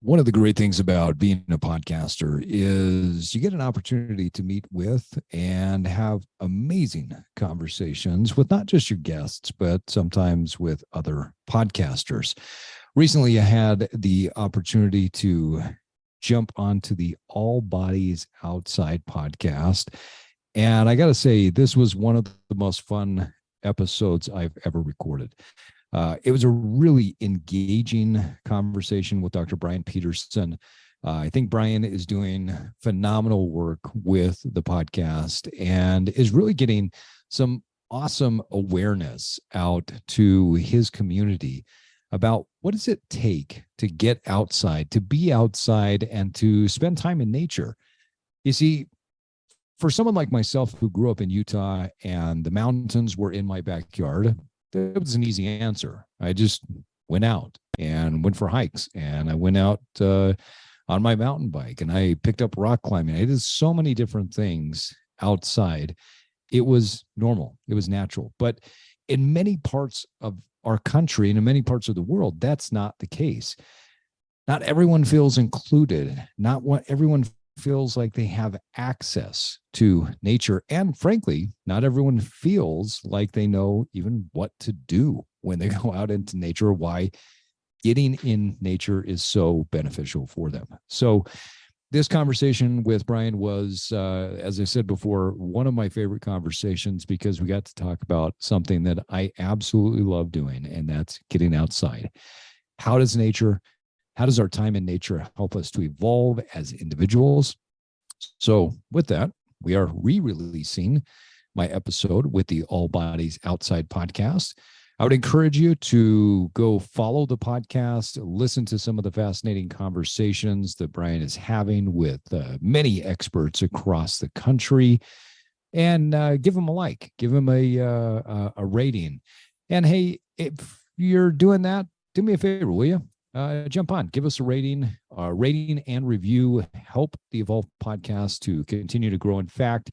One of the great things about being a podcaster is you get an opportunity to meet with and have amazing conversations with not just your guests, but sometimes with other podcasters. Recently, I had the opportunity to jump onto the All Bodies Outside podcast. And I got to say, this was one of the most fun episodes I've ever recorded. It was a really engaging conversation with Dr. Brian Peterson. I think Brian is doing phenomenal work with the podcast and is really getting some awesome awareness out to his community about what does it take to get outside, to be outside, and to spend time in nature. You see, for someone like myself who grew up in Utah and the mountains were in my backyard, that was an easy answer. I just went out and went for hikes, and I went out on my mountain bike, and I picked up rock climbing. I did so many different things outside. It was normal. It was natural. But in many parts of our country and in many parts of the world, that's not the case. Not everyone feels included. Not what everyone feels like they have access to nature. And frankly, not everyone feels like they know even what to do when they go out into nature, or why getting in nature is so beneficial for them. So this conversation with Brian was, as I said before, one of my favorite conversations because we got to talk about something that I absolutely love doing, and that's getting outside. How does our time in nature help us to evolve as individuals? So with that, we are re-releasing my episode with the All Bodies Outside podcast. I would encourage you to go follow the podcast, listen to some of the fascinating conversations that Brian is having with many experts across the country, and give him a like, give him a rating. And hey, if you're doing that, do me a favor, will you? Jump on, give us a rating. Rating and review help the Evolve podcast to continue to grow. In fact,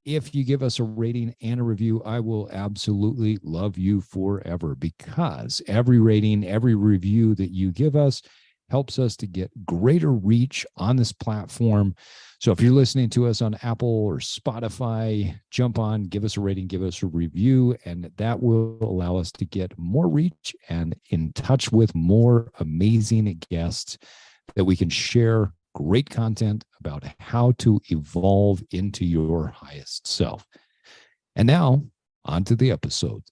if you give us a rating and a review, I will absolutely love you forever, because every rating, every review that you give us helps us to get greater reach on this platform. So if you're listening to us on Apple or Spotify, jump on, give us a rating, give us a review, and that will allow us to get more reach and in touch with more amazing guests that we can share great content about how to evolve into your highest self. And now, on to the episode.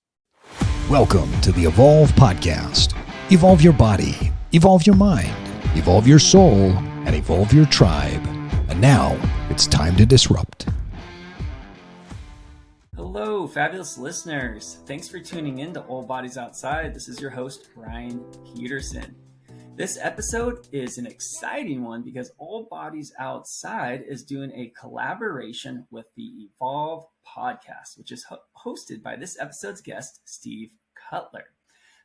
Welcome to the Evolve Podcast. Evolve your body, evolve your mind, evolve your soul, and evolve your tribe. And now, it's time to disrupt. Hello, fabulous listeners. Thanks for tuning in to All Bodies Outside. This is your host, Brian Peterson. This episode is an exciting one because All Bodies Outside is doing a collaboration with the Evolve podcast, which is hosted by this episode's guest, Steve Cutler.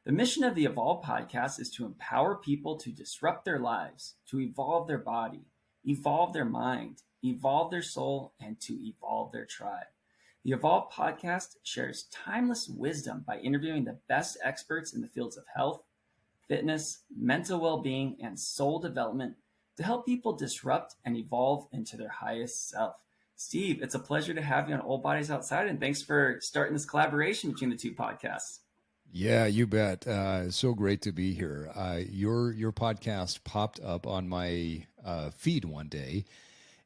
The mission of the Evolve podcast is to empower people to disrupt their lives, to evolve their body, evolve their mind, evolve their soul, and to evolve their tribe. The Evolve podcast shares timeless wisdom by interviewing the best experts in the fields of health, fitness, mental well-being, and soul development to help people disrupt and evolve into their highest self. Steve, it's a pleasure to have you on All Bodies Outside, and thanks for starting this collaboration between the two podcasts. Yeah, you bet. So great to be here. Your podcast popped up on my feed one day,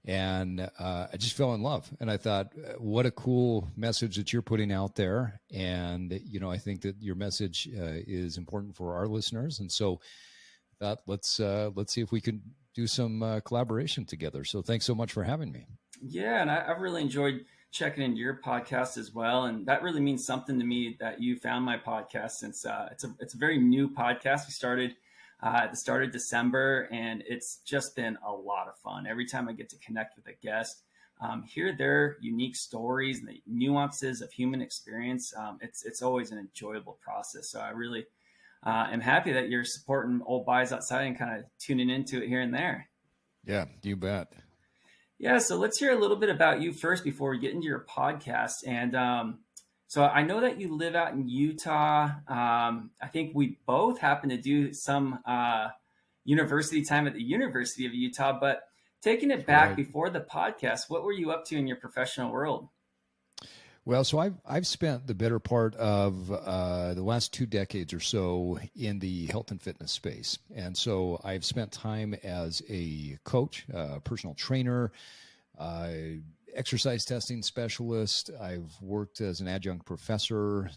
and I just fell in love. And I thought, what a cool message that you're putting out there. And, I think that your message is important for our listeners. And so I thought, let's see if we can do some collaboration together. So thanks so much for having me. Yeah, and I've really enjoyed checking into your podcast as well. And that really means something to me that you found my podcast, since it's a very new podcast. We started at the start of December, and it's just been a lot of fun. Every time I get to connect with a guest, hear their unique stories and the nuances of human experience, it's always an enjoyable process. So I really am happy that you're supporting Old Bodies Outside and kind of tuning into it here and there. Yeah, you bet. Yeah, so let's hear a little bit about you first before we get into your podcast. And so I know that you live out in Utah. I think we both happen to do some university time at the University of Utah. But taking it back Right. before the podcast, what were you up to in your professional world? Well, so I've spent the better part of the last 2 decades or so in the health and fitness space, and so I've spent time as a coach, personal trainer, uh, exercise testing specialist. I've worked as an adjunct professor,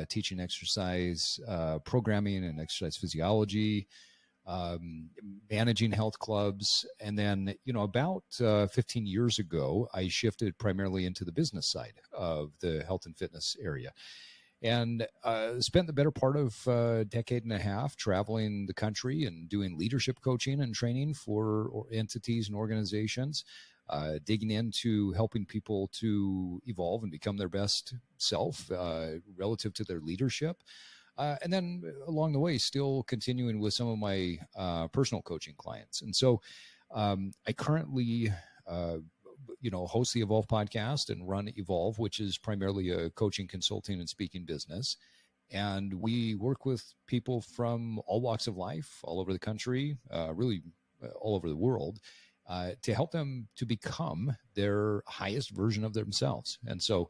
teaching exercise programming and exercise physiology, managing health clubs. And then, about 15 years ago, I shifted primarily into the business side of the health and fitness area, and spent the better part of a decade and a half traveling the country and doing leadership coaching and training for entities and organizations, digging into helping people to evolve and become their best self relative to their leadership. And then along the way, still continuing with some of my personal coaching clients. And so I currently, host the Evolve podcast and run Evolve, which is primarily a coaching, consulting, and speaking business. And we work with people from all walks of life, all over the country, really all over the world, to help them to become their highest version of themselves. And so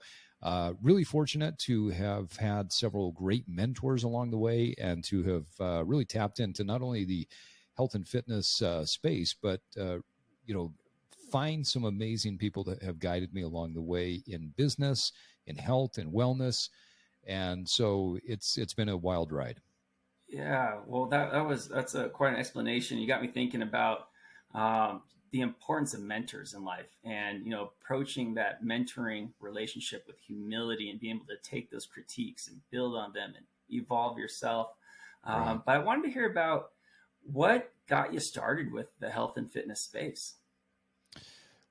really fortunate to have had several great mentors along the way, and to have really tapped into not only the health and fitness space, but find some amazing people that have guided me along the way in business, in health and wellness. And so it's been a wild ride. Yeah, well, that's quite an explanation. You got me thinking about the importance of mentors in life, and approaching that mentoring relationship with humility and being able to take those critiques and build on them and evolve yourself. Right. But I wanted to hear about what got you started with the health and fitness space.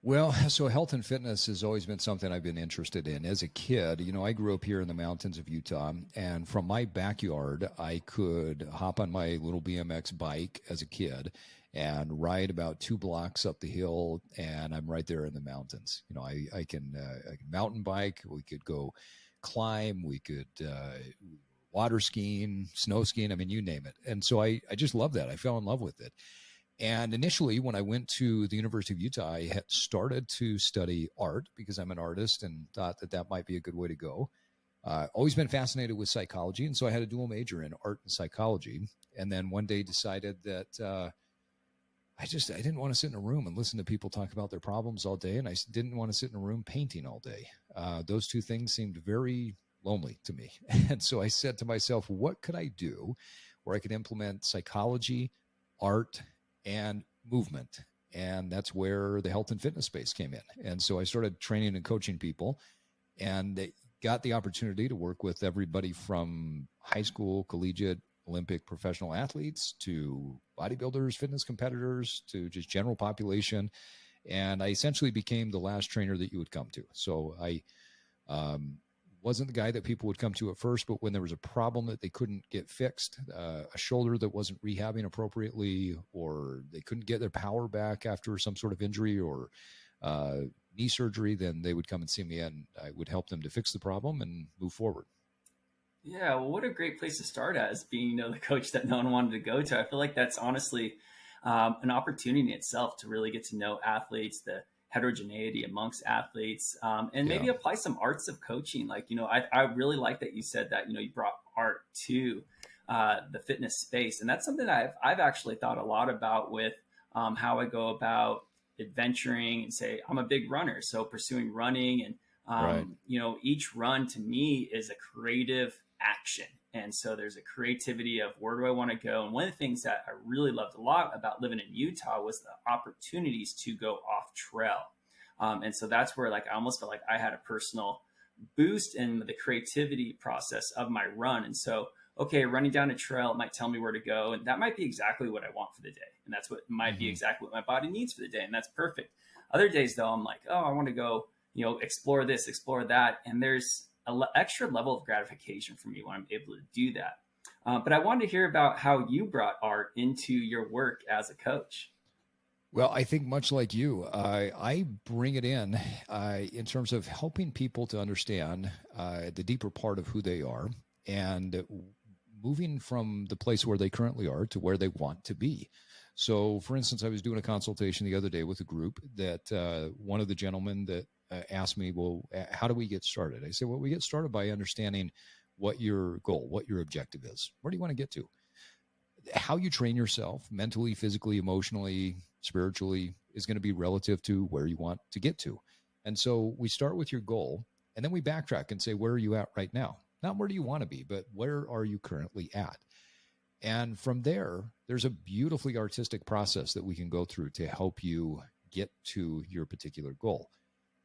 Well, so health and fitness has always been something I've been interested in. As a kid, I grew up here in the mountains of Utah, and from my backyard, I could hop on my little BMX bike as a kid and ride about 2 blocks up the hill, and I'm right there in the mountains. I can mountain bike. We could go climb. We could water skiing, snow skiing. I mean, you name it. And so I just love that. I fell in love with it. And initially, when I went to the University of Utah, I had started to study art because I'm an artist, and thought that might be a good way to go. Always been fascinated with psychology, and so I had a dual major in art and psychology. And then one day decided that I didn't want to sit in a room and listen to people talk about their problems all day, and I didn't want to sit in a room painting all day. Those two things seemed very lonely to me. And so I said to myself, what could I do where I could implement psychology, art, and movement? And that's where the health and fitness space came in. And so I started training and coaching people, and got the opportunity to work with everybody from high school, collegiate, Olympic, professional athletes, to bodybuilders, fitness competitors, to just general population. And I essentially became the last trainer that you would come to. So I wasn't the guy that people would come to at first, but when there was a problem that they couldn't get fixed, a shoulder that wasn't rehabbing appropriately, or they couldn't get their power back after some sort of injury or knee surgery, then they would come and see me, and I would help them to fix the problem and move forward. Yeah, well, what a great place to start as being, the coach that no one wanted to go to. I feel like that's honestly an opportunity in itself to really get to know athletes, the heterogeneity amongst athletes, and maybe apply some arts of coaching. Like, I really like that you said that, you brought art to the fitness space. And that's something I've actually thought a lot about with how I go about adventuring, and say, I'm a big runner. So pursuing running, and, Right. Each run to me is a creative action. And so there's a creativity of where do I want to go? And one of the things that I really loved a lot about living in Utah was the opportunities to go off trail. And so that's where, like, I almost felt like I had a personal boost in the creativity process of my run. And so, okay, running down a trail, it might tell me where to go. And that might be exactly what I want for the day. And that's what might be exactly what my body needs for the day. And that's perfect. Other days, though, I'm like, oh, I want to go, explore this, explore that. And there's an extra level of gratification for me when I'm able to do that. But I wanted to hear about how you brought art into your work as a coach. Well, I think much like you, I bring it in terms of helping people to understand the deeper part of who they are, and moving from the place where they currently are to where they want to be. So, for instance, I was doing a consultation the other day with a group that one of the gentlemen that asked me, well, how do we get started? I said, well, we get started by understanding what your goal, what your objective is. Where do you want to get to? How you train yourself mentally, physically, emotionally, spiritually is going to be relative to where you want to get to. And so we start with your goal, and then we backtrack and say, where are you at right now? Not where do you want to be, but where are you currently at? And from there, there's a beautifully artistic process that we can go through to help you get to your particular goal.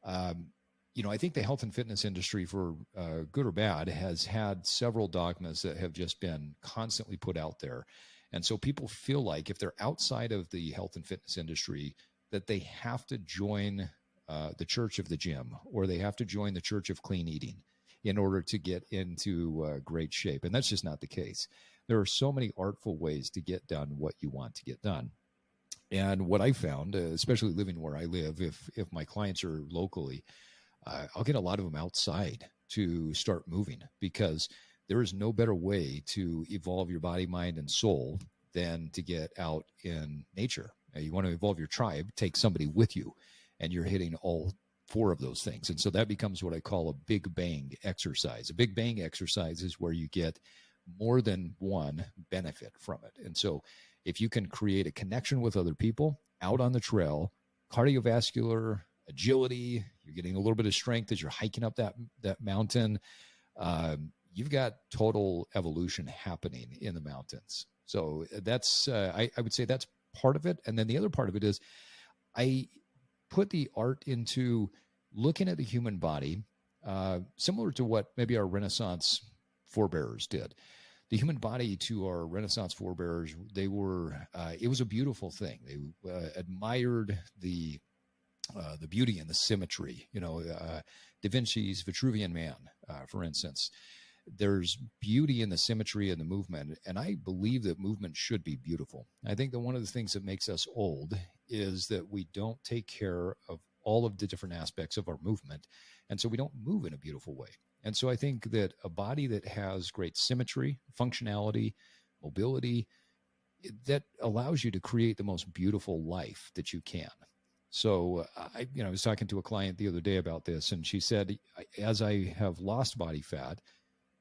I think the health and fitness industry, for good or bad, has had several dogmas that have just been constantly put out there. And so people feel like if they're outside of the health and fitness industry, that they have to join the church of the gym, or they have to join the church of clean eating in order to get into great shape. And that's just not the case. There are so many artful ways to get done what you want to get done. And what I found, especially living where I live, if my clients are locally, I'll get a lot of them outside to start moving, because there is no better way to evolve your body, mind, and soul than to get out in nature. You want to evolve your tribe, take somebody with you, and you're hitting all four of those things. And so that becomes what I call a big bang exercise. A big bang exercise is where you get more than one benefit from it. And so if you can create a connection with other people out on the trail, cardiovascular, agility, you're getting a little bit of strength as you're hiking up that mountain, you've got total evolution happening in the mountains. So that's, I would say that's part of it. And then the other part of it is I put the art into looking at the human body, similar to what maybe our Renaissance forebears did. The human body, to our Renaissance forebears, they were, it was a beautiful thing. They admired the beauty and the symmetry, Da Vinci's Vitruvian Man, for instance. There's beauty in the symmetry and the movement, and I believe that movement should be beautiful. I think that one of the things that makes us old is that we don't take care of all of the different aspects of our movement, and so we don't move in a beautiful way. And so I think that a body that has great symmetry, functionality, mobility, that allows you to create the most beautiful life that you can. So I was talking to a client the other day about this, and she said, as I have lost body fat,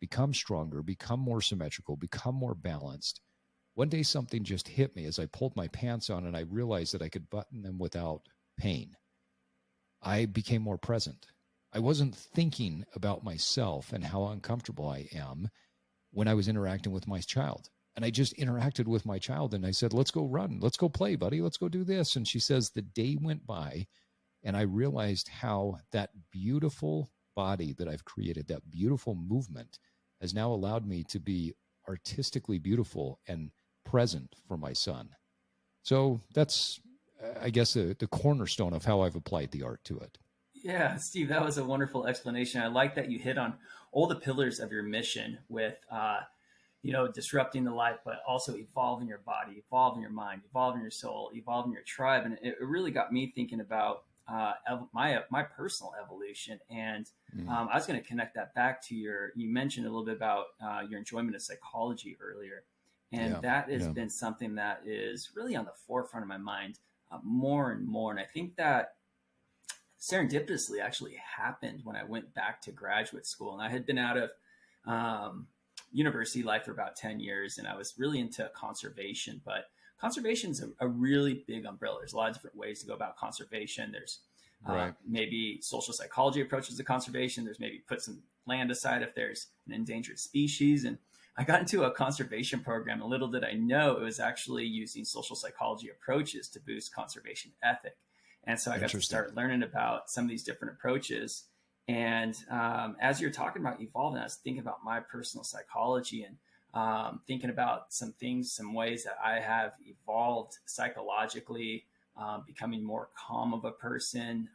become stronger, become more symmetrical, become more balanced, one day something just hit me as I pulled my pants on and I realized that I could button them without pain. I became more present. I wasn't thinking about myself and how uncomfortable I am when I was interacting with my child. And I just interacted with my child and I said, let's go run. Let's go play, buddy. Let's go do this. And she says the day went by and I realized how that beautiful body that I've created, that beautiful movement, has now allowed me to be artistically beautiful and present for my son. So that's, I guess, the cornerstone of how I've applied the art to it. Yeah, Steve, that was a wonderful explanation. I like that you hit on all the pillars of your mission with, disrupting the life, but also evolving your body, evolving your mind, evolving your soul, evolving your tribe. And it really got me thinking about my personal evolution. And I was going to connect that back to you mentioned a little bit about your enjoyment of psychology earlier. And that has been something that is really on the forefront of my mind more and more. And I think that serendipitously actually happened when I went back to graduate school. And I had been out of university life for about 10 years, and I was really into conservation. But conservation is a really big umbrella. There's a lot of different ways to go about conservation. There's maybe social psychology approaches to conservation. There's maybe put some land aside if there's an endangered species. And I got into a conservation program, and little did I know it was actually using social psychology approaches to boost conservation ethic. And so I got to start learning about some of these different approaches. And as you're talking about evolving, I was thinking about my personal psychology and thinking about some ways that I have evolved psychologically, becoming more calm of a person,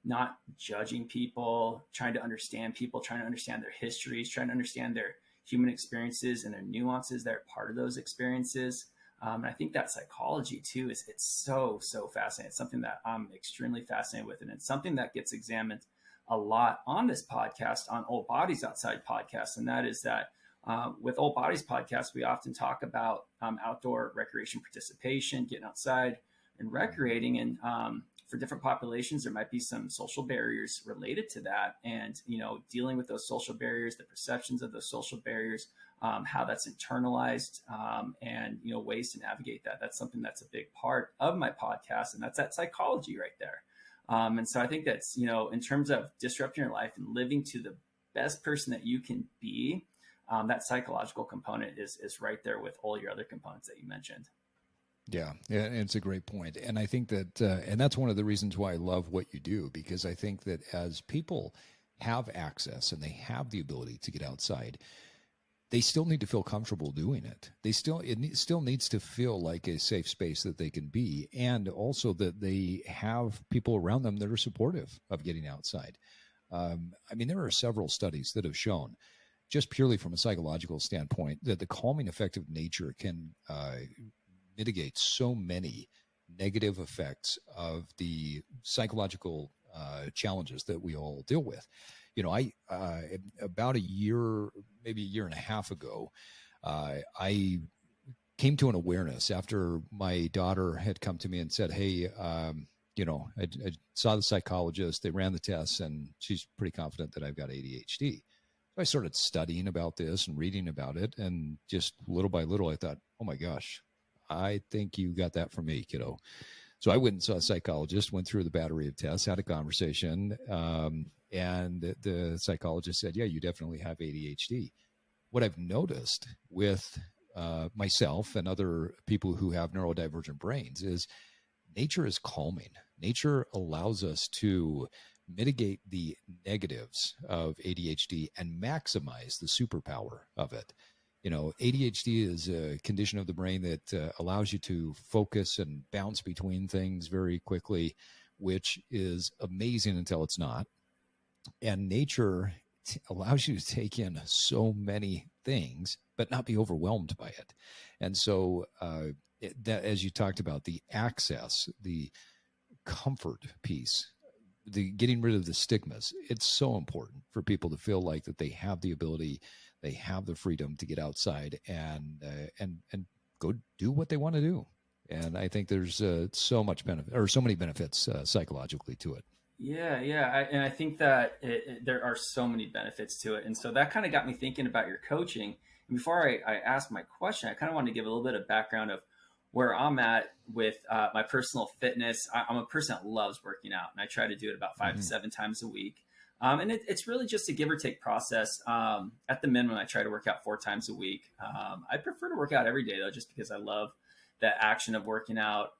not judging people, trying to understand people, trying to understand their histories, trying to understand their human experiences and their nuances that are part of those experiences. And I think that psychology too it's so fascinating. It's something that I'm extremely fascinated with, and it's something that gets examined a lot on this podcast, on Old Bodies Outside podcast. And that is that With Old Bodies podcast, we often talk about outdoor recreation participation, getting outside and recreating. And for different populations, there might be some social barriers related to that. And, dealing with those social barriers, the perceptions of those social barriers, how that's internalized, and, ways to navigate that. That's something that's a big part of my podcast. And that's that psychology right there. And so I think that's, in terms of disrupting your life and living to the best person that you can be, that psychological component is right there with all your other components that you mentioned. Yeah, it's a great point. And I think that, and that's one of the reasons why I love what you do, because I think that as people have access and they have the ability to get outside, they still need to feel comfortable doing it. It still needs to feel like a safe space that they can be, and also that they have people around them that are supportive of getting outside. There are several studies that have shown, just purely from a psychological standpoint, that the calming effect of nature can mitigate so many negative effects of the psychological challenges that we all deal with. About a year, maybe a year and a half ago, I came to an awareness after my daughter had come to me and said, hey, I saw the psychologist, they ran the tests, and she's pretty confident that I've got ADHD. So I started studying about this and reading about it, and just little by little, I thought, oh my gosh, I think you got that from me, kiddo. So I went and saw a psychologist, went through the battery of tests, had a conversation, and the psychologist said, yeah, you definitely have ADHD. What I've noticed with myself and other people who have neurodivergent brains is nature is calming. Nature allows us to mitigate the negatives of ADHD and maximize the superpower of it. ADHD is a condition of the brain that allows you to focus and bounce between things very quickly, which is amazing until it's not. And nature allows you to take in so many things, but not be overwhelmed by it. And so, that, as you talked about, the access, the comfort piece, the getting rid of the stigmas, it's so important for people to feel like that they have the ability, they have the freedom to get outside and go do what they want to do. And I think there's so many benefits psychologically to it. Yeah. I think that there are so many benefits to it. And so that kind of got me thinking about your coaching. And before I ask my question, I kind of want to give a little bit of background of where I'm at with my personal fitness. I'm a person that loves working out, and I try to do it about 5 to 7 times a week. And it's really just a give or take process. At the minimum, I try to work out 4 times a week. I prefer to work out every day, though, just because I love the action of working out.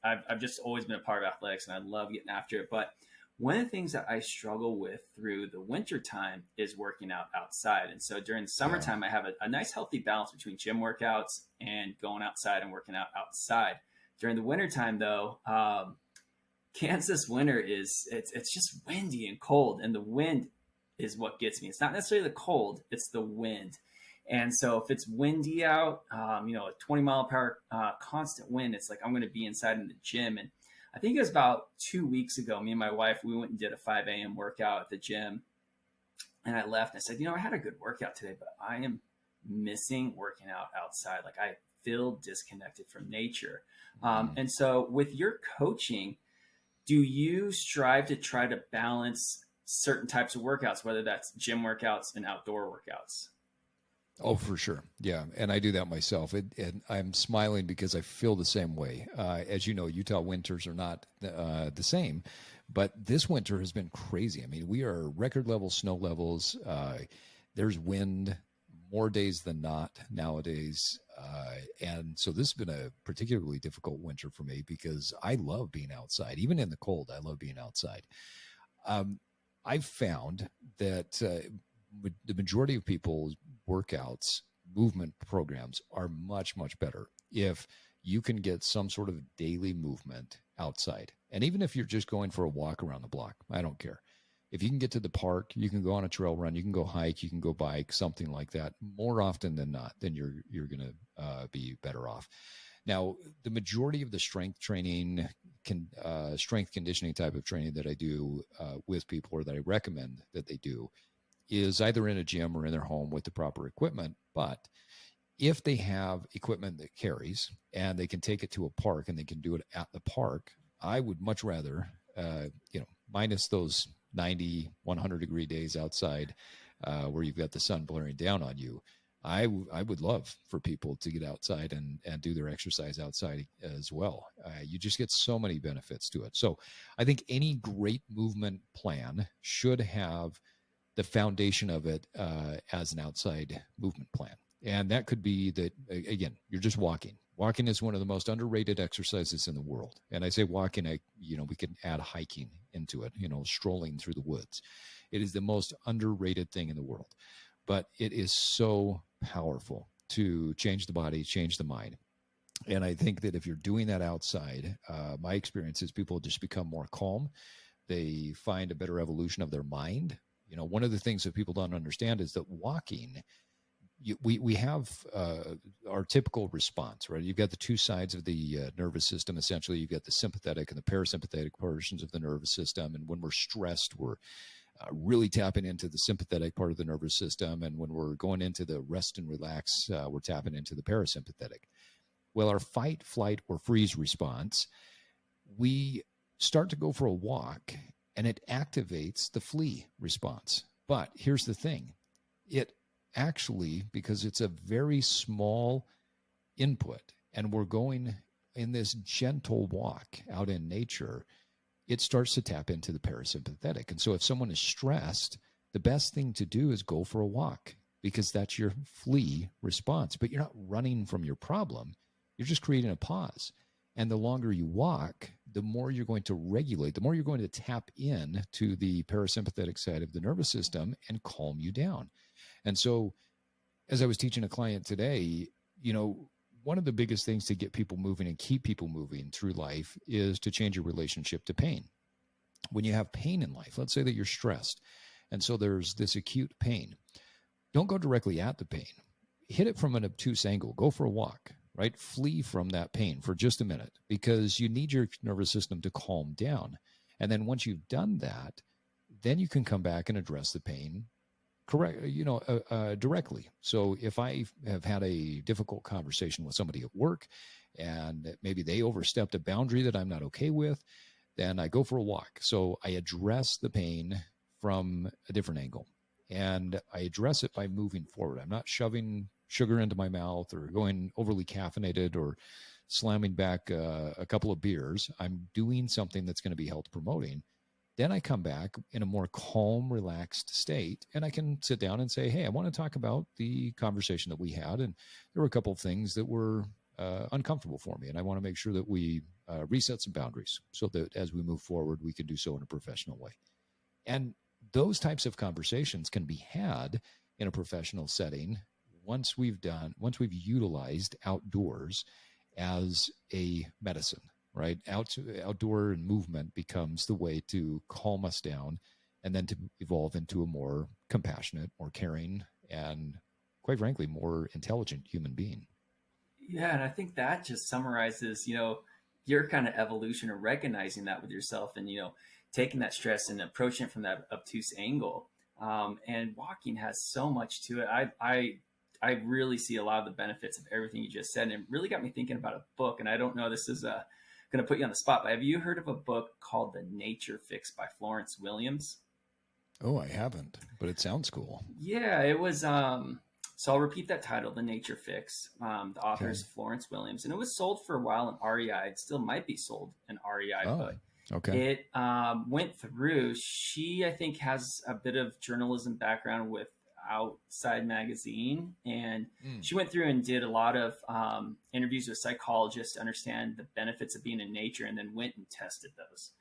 I've just always been a part of athletics, and I love getting after it. But one of the things that I struggle with through the winter time is working out outside. And so during the summertime, I have a nice healthy balance between gym workouts and going outside and working out outside. During the wintertime, though, Kansas winter it's just windy and cold, and the wind is what gets me. It's not necessarily the cold, it's the wind. And so if it's windy out, a 20 mile per hour constant wind, it's like I'm going to be inside in the gym. And I think it was about 2 weeks ago, me and my wife, we went and did a 5 a.m. workout at the gym. And I left and I said, I had a good workout today, but I am missing working out outside. Like, I feel disconnected from nature. And so with your coaching, do you strive to try to balance certain types of workouts, whether that's gym workouts and outdoor workouts? Oh, for sure. Yeah. And I do that myself. And I'm smiling because I feel the same way. As you know, Utah winters are not the same, but this winter has been crazy. I mean, we are record level snow levels. There's wind more days than not nowadays. And so this has been a particularly difficult winter for me because I love being outside. Even in the cold, I love being outside. I've found that the majority of people's workouts, movement programs are much, much better if you can get some sort of daily movement outside. And even if you're just going for a walk around the block, I don't care. If you can get to the park, you can go on a trail run, you can go hike, you can go bike, something like that. More often than not, then you're going to be better off. Now, the majority of the strength training, strength conditioning type of training that I do with people, or that I recommend that they do, is either in a gym or in their home with the proper equipment. But if they have equipment that carries and they can take it to a park and they can do it at the park, I would much rather, minus those 90, 100-degree days outside where you've got the sun blaring down on you. I would love for people to get outside and do their exercise outside as well. You just get so many benefits to it. So I think any great movement plan should have the foundation of it as an outside movement plan. And that could be that, again, you're just walking. Walking is one of the most underrated exercises in the world. And I say walking, we can add hiking into it, strolling through the woods. It is the most underrated thing in the world. But it is so powerful to change the body, change the mind. And I think that if you're doing that outside, my experience is people just become more calm. They find a better evolution of their mind. One of the things that people don't understand is that walking, we have our typical response, right? You've got the two sides of the nervous system. Essentially, you've got the sympathetic and the parasympathetic portions of the nervous system. And when we're stressed, we're really tapping into the sympathetic part of the nervous system. And when we're going into the rest and relax, we're tapping into the parasympathetic. Well, our fight, flight, or freeze response, we start to go for a walk and it activates the flee response. But here's the thing. It actually, because it's a very small input and we're going in this gentle walk out in nature, it starts to tap into the parasympathetic. And so if someone is stressed, the best thing to do is go for a walk because that's your flee response. But you're not running from your problem. You're just creating a pause. And the longer you walk, the more you're going to regulate, the more you're going to tap in to the parasympathetic side of the nervous system and calm you down. And so as I was teaching a client today, one of the biggest things to get people moving and keep people moving through life is to change your relationship to pain. When you have pain in life, let's say that you're stressed, and so there's this acute pain. Don't go directly at the pain. Hit it from an obtuse angle. Go for a walk, right? Flee from that pain for just a minute because you need your nervous system to calm down. And then once you've done that, then you can come back and address the pain directly. So if I have had a difficult conversation with somebody at work and maybe they overstepped a boundary that I'm not okay with, then I go for a walk. So I address the pain from a different angle and I address it by moving forward. I'm not shoving sugar into my mouth or going overly caffeinated or slamming back a couple of beers. I'm doing something that's going to be health promoting. Then I come back in a more calm, relaxed state, and I can sit down and say, hey, I want to talk about the conversation that we had. And there were a couple of things that were uncomfortable for me. And I want to make sure that we reset some boundaries so that as we move forward, we can do so in a professional way. And those types of conversations can be had in a professional setting once we've utilized outdoors as a medicine. Right? Outdoor and movement becomes the way to calm us down and then to evolve into a more compassionate, more caring, and quite frankly, more intelligent human being. Yeah. And I think that just summarizes, your kind of evolution of recognizing that with yourself and, taking that stress and approaching it from that obtuse angle. And walking has so much to it. I really see a lot of the benefits of everything you just said. And it really got me thinking about a book. And I don't know, this is going to put you on the spot, but have you heard of a book called The Nature Fix by Florence Williams? Oh, I haven't, but it sounds cool. Yeah, it was. So I'll repeat that title, The Nature Fix. The author is Florence Williams, and it was sold for a while in REI. It still might be sold in REI, but it went through. She, I think, has a bit of journalism background with Outside Magazine, and she went through and did a lot of interviews with psychologists to understand the benefits of being in nature, and then went and tested those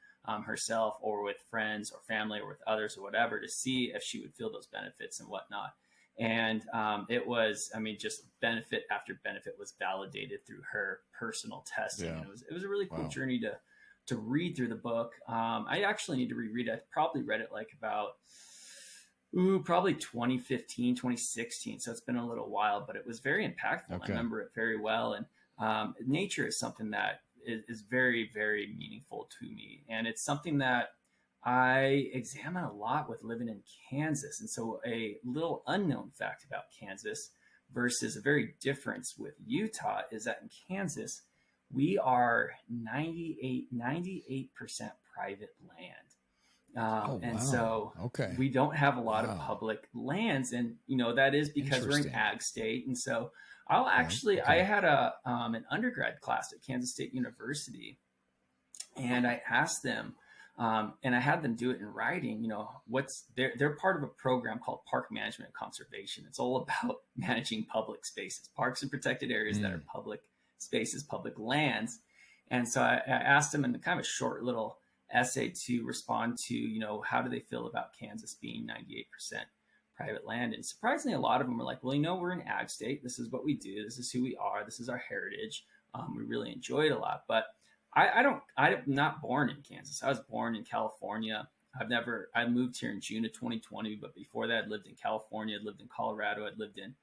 herself or with friends or family or with others or whatever to see if she would feel those benefits and whatnot. And it was, just benefit after benefit was validated through her personal testing. Yeah. And it was a really cool journey to read through the book. I actually need to reread it. I probably read it like about probably 2015, 2016. So it's been a little while, but it was very impactful. I remember it very well. And nature is something that is very, very meaningful to me. And it's something that I examine a lot with living in Kansas. And so a little unknown fact about Kansas versus a very difference with Utah is that in Kansas, we are 98% private land. Oh, And wow. so Okay. we don't have a lot of Wow. public lands. And, that is because we're an Interesting. ag state. And so Yeah. I Okay. had an undergrad class at Kansas State University, and I asked them, and I had them do it in writing. They're part of a program called Park Management and Conservation. It's all about managing public spaces, parks and protected areas that are public spaces, public lands. And so I asked them in kind of a short little essay to respond to, how do they feel about Kansas being 98% private land? And surprisingly, a lot of them were like, well, we're an ag state. This is what we do. This is who we are. This is our heritage. We really enjoy it a lot. But I'm not born in Kansas. I was born in California. I moved here in June of 2020, but before that, I'd lived in California, I'd lived in Colorado, I'd lived in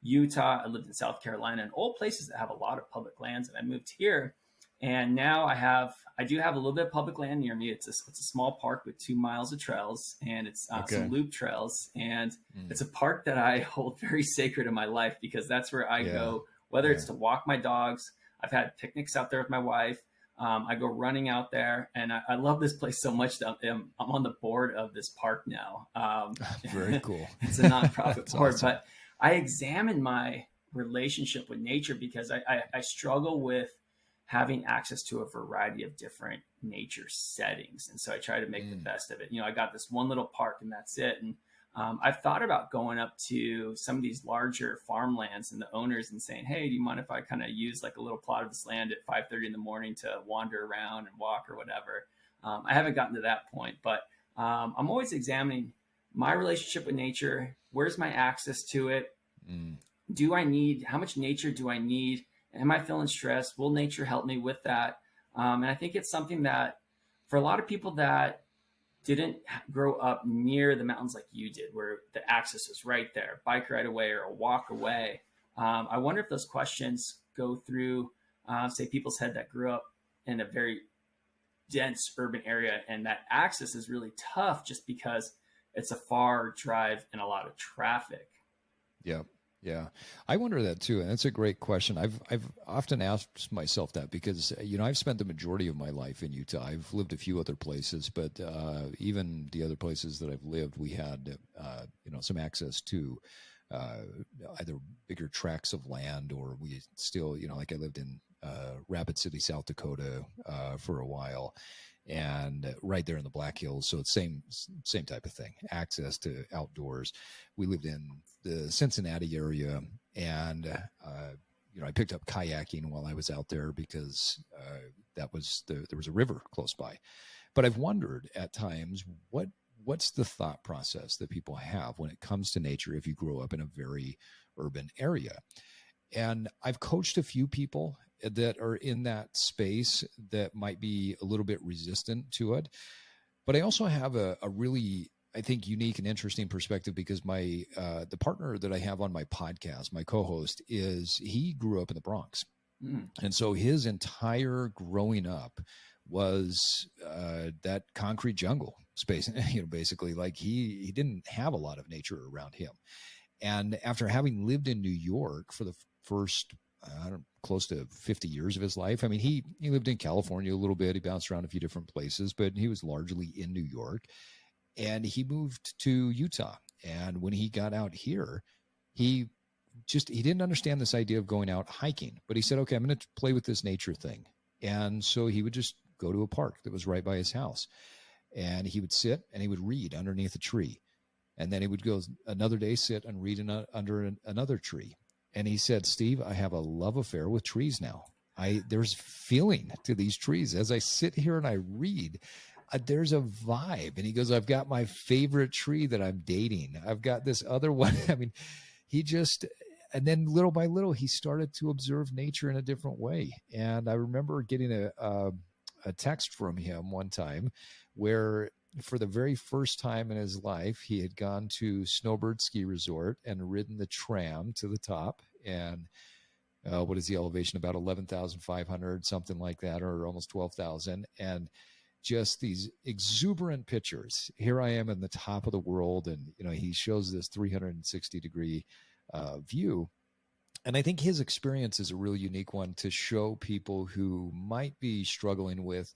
Utah, I lived in South Carolina, and all places that have a lot of public lands. And I moved here, and now I do have a little bit of public land near me. It's a small park with 2 miles of trails, and it's some loop trails, and it's a park that I hold very sacred in my life because that's where I go, whether it's to walk my dogs. I've had picnics out there with my wife. I go running out there, and I love this place so much that I'm on the board of this park now. Very cool. It's a nonprofit board, awesome. but I examine my relationship with nature because I struggle with having access to a variety of different nature settings. And so I try to make the best of it. I got this one little park and that's it. And I've thought about going up to some of these larger farmlands and the owners and saying, hey, do you mind if I kind of use like a little plot of this land at 5:30 in the morning to wander around and walk or whatever? I haven't gotten to that point, but I'm always examining my relationship with nature. Where's my access to it? How much nature do I need? Am I feeling stressed? Will nature help me with that? And I think it's something that for a lot of people that didn't grow up near the mountains like you did, where the access is right there, bike ride away or a walk away. I wonder if those questions go through, say, people's head that grew up in a very dense urban area, and that access is really tough just because it's a far drive and a lot of traffic. Yeah. Yeah. I wonder that too. And that's a great question. I've often asked myself that because, I've spent the majority of my life in Utah. I've lived a few other places, but even the other places that I've lived, we had, some access to either bigger tracts of land, or we still, like I lived in Rapid City, South Dakota for a while, and right there in the Black Hills. So it's same type of thing, access to outdoors. We lived in the Cincinnati area, and I picked up kayaking while I was out there because there was a river close by. But I've wondered at times what's the thought process that people have when it comes to nature if you grow up in a very urban area. And I've coached a few people that are in that space that might be a little bit resistant to it. But I also have a really, I think, unique and interesting perspective because the partner that I have on my podcast, my co-host, he grew up in the Bronx. And so his entire growing up was that concrete jungle space, basically like he didn't have a lot of nature around him. And after having lived in New York for the first, close to 50 years of his life, I mean, he lived in California a little bit. He bounced around a few different places, but he was largely in New York. And he moved to Utah. And when he got out here, he didn't understand this idea of going out hiking. But he said, okay, I'm going to play with this nature thing. And so he would just go to a park that was right by his house. And he would sit and he would read underneath a tree. And then he would go another day, sit and read under another tree. And he said, Steve, I have a love affair with trees now. There's feeling to these trees. As I sit here and I read, there's a vibe. And he goes, I've got my favorite tree that I'm dating. I've got this other one. I mean, and then little by little, he started to observe nature in a different way. And I remember getting a text from him one time where for the very first time in his life, he had gone to Snowbird Ski Resort and ridden the tram to the top. And what is the elevation? About 11,500, something like that, or almost 12,000. And just these exuberant pictures. Here I am in the top of the world, and he shows this 360-degree view. And I think his experience is a really unique one to show people who might be struggling with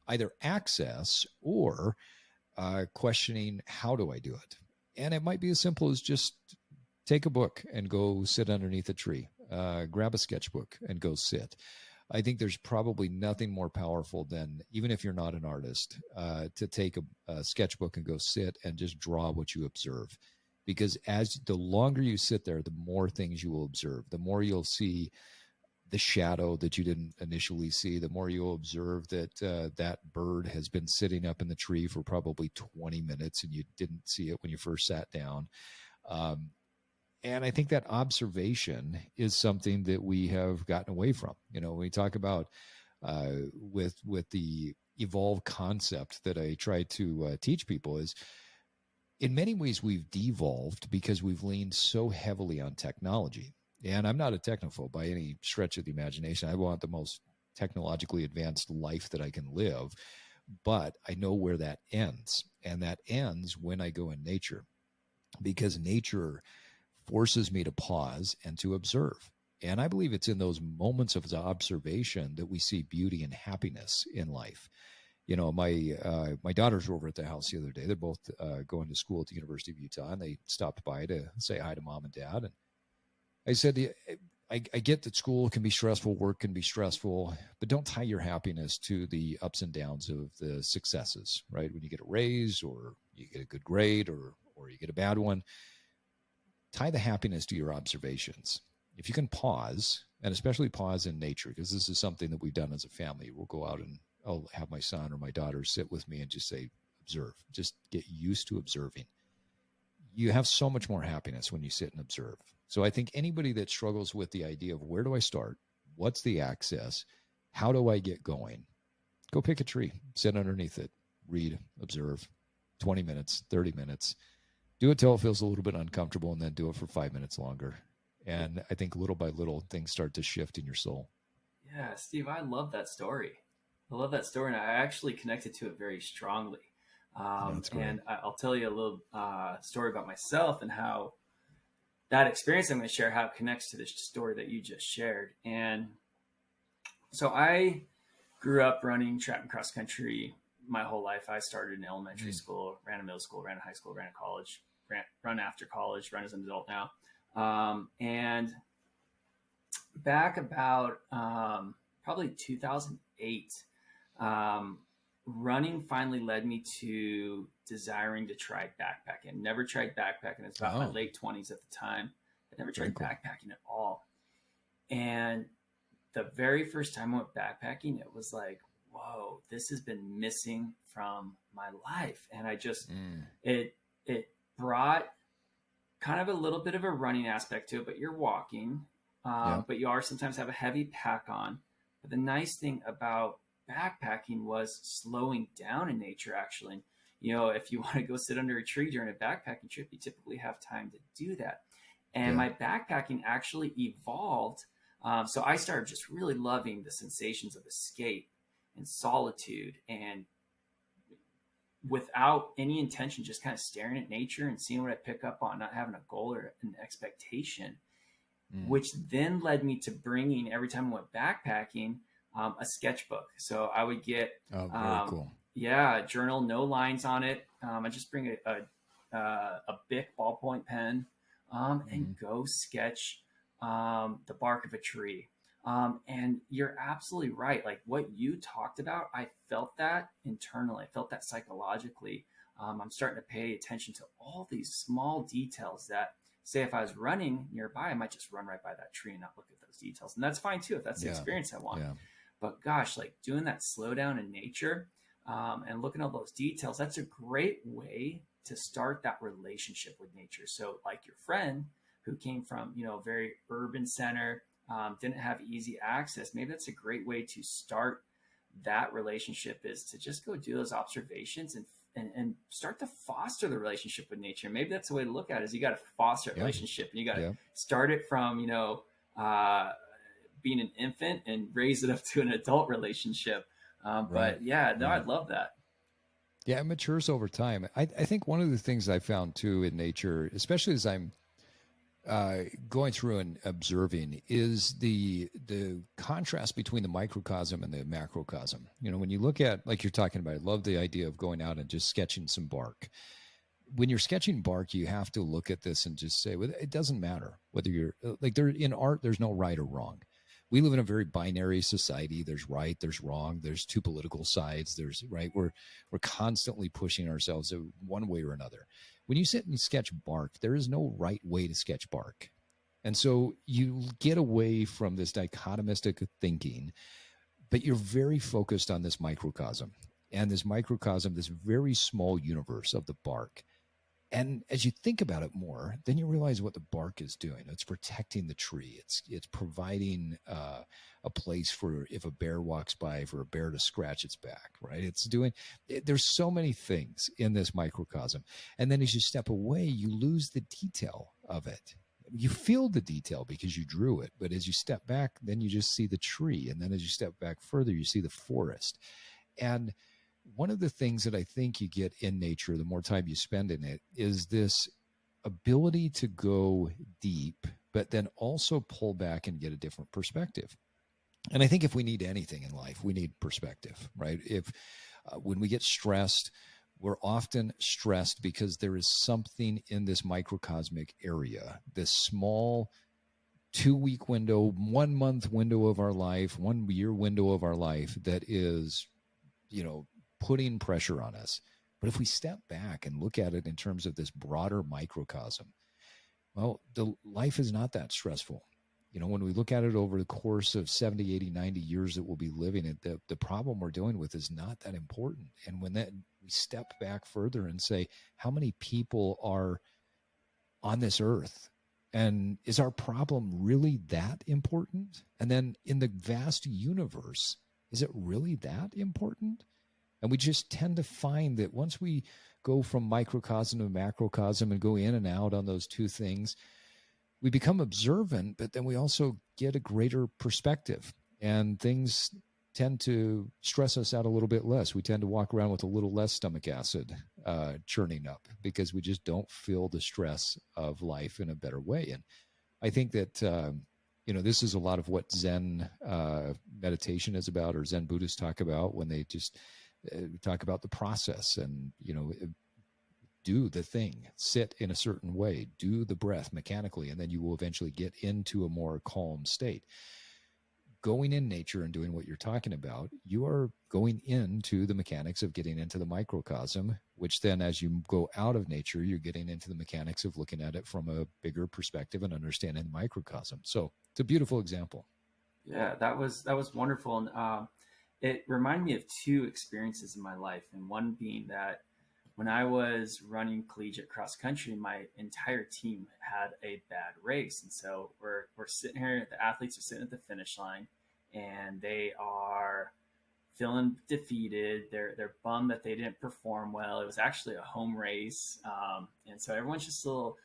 either access or questioning, how do I do it? And it might be as simple as just take a book and go sit underneath a tree, grab a sketchbook and go sit. I think there's probably nothing more powerful than, even if you're not an artist, to take a sketchbook and go sit and just draw what you observe. Because as the longer you sit there, the more things you will observe, the more you'll see the shadow that you didn't initially see, the more you'll observe that that bird has been sitting up in the tree for probably 20 minutes and you didn't see it when you first sat down. And I think that observation is something that we have gotten away from. When we talk about with the evolve concept that I try to teach people, is in many ways we've devolved because we've leaned so heavily on technology. And I'm not a technophobe by any stretch of the imagination. I want the most technologically advanced life that I can live, but I know where that ends. And that ends when I go in nature, because nature forces me to pause and to observe. And I believe it's in those moments of observation that we see beauty and happiness in life. My daughters were over at the house the other day. They're both going to school at the University of Utah, and they stopped by to say hi to mom and dad. And I said, I get that school can be stressful, work can be stressful, but don't tie your happiness to the ups and downs of the successes, right? When you get a raise or you get a good grade or you get a bad one, tie the happiness to your observations. If you can pause, and especially pause in nature, because this is something that we've done as a family. We'll go out and I'll have my son or my daughter sit with me and just say, observe. Just get used to observing. You have so much more happiness when you sit and observe. So I think anybody that struggles with the idea of where do I start? What's the access? How do I get going? Go pick a tree, sit underneath it, read, observe, 20 minutes, 30 minutes. Do it till it feels a little bit uncomfortable, and then do it for 5 minutes longer. And I think little by little, things start to shift in your soul. Yeah, Steve, I love that story. And I actually connected to it very strongly. And I'll tell you a little story about myself and how that experience I'm going to share, how it connects to this story that you just shared. And so I grew up running track and cross country my whole life. I started in elementary school, ran a middle school, ran a high school, ran a college, run after college, run as an adult now. And back about probably 2008, running finally led me to desiring to try backpacking. Never tried backpacking. It's about my late 20s at the time. I never tried backpacking at all. And the very first time I went backpacking, it was like, whoa, this has been missing from my life. And I just, it brought kind of a little bit of a running aspect to it, but you're walking, but you are sometimes have a heavy pack on. But the nice thing about backpacking was slowing down in nature, actually. If you want to go sit under a tree during a backpacking trip, you typically have time to do that. And my backpacking actually evolved. So I started just really loving the sensations of escape and solitude, and without any intention, just kind of staring at nature and seeing what I pick up on, not having a goal or an expectation, which then led me to bringing, every time I went backpacking, a sketchbook. So I would get, very cool. Yeah, journal, no lines on it. I just bring a Bic ballpoint pen and go sketch the bark of a tree. And you're absolutely right. Like what you talked about, I felt that internally. I felt that psychologically. I'm starting to pay attention to all these small details that, say, if I was running nearby, I might just run right by that tree and not look at those details. And that's fine too, if that's the experience I want. Yeah. But gosh, like doing that slowdown in nature and looking at all those details, that's a great way to start that relationship with nature. So like your friend who came from, a very urban center, didn't have easy access. Maybe that's a great way to start that relationship, is to just go do those observations and start to foster the relationship with nature. Maybe that's the way to look at it, is you got to foster a relationship, and you got to start it from, being an infant and raise it up to an adult relationship. But I love that. Yeah, it matures over time. I think one of the things I found too in nature, especially as I'm going through and observing, is the contrast between the microcosm and the macrocosm. When you look at, like you're talking about, I love the idea of going out and just sketching some bark. When you're sketching bark, you have to look at this and just say, well, it doesn't matter whether you're like, there in art, there's no right or wrong. We live in a very binary society. There's right, there's wrong, there's two political sides, there's right. We're constantly pushing ourselves one way or another. When you sit and sketch bark, there is no right way to sketch bark. And so you get away from this dichotomistic thinking, but you're very focused on this microcosm, and this microcosm, this very small universe of the bark. And as you think about it more, then you realize what the bark is doing. It's protecting the tree. It's providing a place for, if a bear walks by, for a bear to scratch its back, right? There's so many things in this microcosm. And then as you step away, you lose the detail of it. You feel the detail because you drew it. But as you step back, then you just see the tree. And then as you step back further, you see the forest. And one of the things that I think you get in nature, the more time you spend in it, is this ability to go deep, but then also pull back and get a different perspective. And I think if we need anything in life, we need perspective, right? When we get stressed, we're often stressed because there is something in this microcosmic area, this small 2-week window, 1 month window of our life, 1 year window of our life that is, putting pressure on us. But if we step back and look at it in terms of this broader microcosm, well, the life is not that stressful. When we look at it over the course of 70, 80, 90 years that we'll be living it, the problem we're dealing with is not that important. And when we step back further and say, how many people are on this earth? And is our problem really that important? And then in the vast universe, is it really that important? And we just tend to find that once we go from microcosm to macrocosm and go in and out on those two things, we become observant, but then we also get a greater perspective, and things tend to stress us out a little bit less. We tend to walk around with a little less stomach acid churning up because we just don't feel the stress of life in a better way. And I think that, this is a lot of what Zen meditation is about, or Zen Buddhists talk about when they just talk about the process and, do the thing, sit in a certain way, do the breath mechanically, and then you will eventually get into a more calm state. Going in nature and doing what you're talking about, you are going into the mechanics of getting into the microcosm, which then as you go out of nature, you're getting into the mechanics of looking at it from a bigger perspective and understanding the microcosm. So it's a beautiful example. Yeah, that was wonderful. And it reminded me of two experiences in my life. And one being that when I was running collegiate cross country, my entire team had a bad race. And so we're sitting here, the athletes are sitting at the finish line and they are feeling defeated. They're bummed that they didn't perform well. It was actually a home race. And so everyone's just a little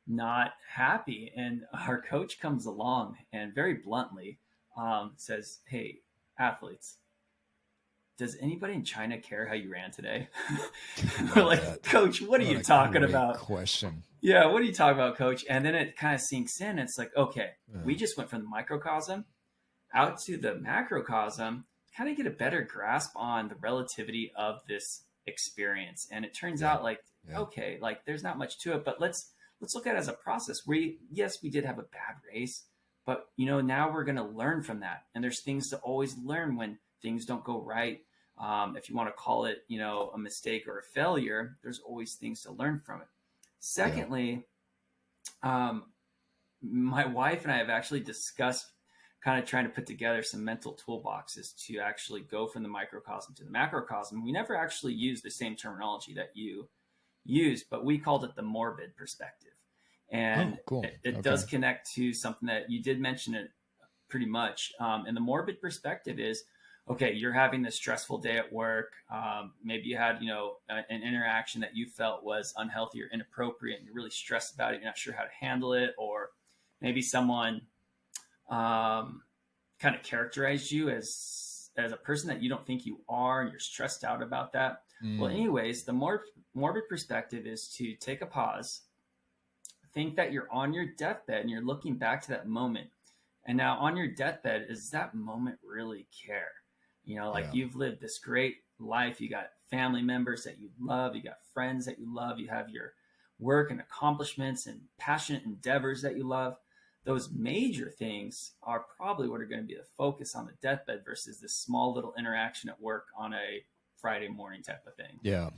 not happy. And our coach comes along and very bluntly says, "Hey, athletes, does anybody in China care how you ran today?" We're like, "Coach, what are you talking about?" Question. Yeah, what are you talking about, Coach? And then it kind of sinks in. It's like, okay, we just went from the microcosm out to the macrocosm, kind of get a better grasp on the relativity of this experience. And it turns out like, okay, like there's not much to it, but let's look at it as a process. Yes, we did have a bad race, but now we're going to learn from that. And there's things to always learn when things don't go right. If you want to call it, a mistake or a failure, there's always things to learn from it. Secondly, my wife and I have actually discussed kind of trying to put together some mental toolboxes to actually go from the microcosm to the macrocosm. We never actually used the same terminology that you used, but we called it the morbid perspective. And cool. it does connect to something that you did mention it pretty much. And the morbid perspective is, okay, you're having this stressful day at work. Maybe you had, an interaction that you felt was unhealthy or inappropriate, and you're really stressed about it. You're not sure how to handle it. Or maybe someone kind of characterized you as as a person that you don't think you are, and you're stressed out about that. Well, Mm. anyways, the more morbid perspective is to take a pause, think that you're on your deathbed and you're looking back to that moment. And now on your deathbed, is that moment really care? Like Yeah. you've lived this great life. You got family members that you love. You got friends that you love. You have your work and accomplishments and passionate endeavors that you love. Those major things are probably what are going to be the focus on the deathbed versus this small little interaction at work on a Friday morning type of thing. Yeah.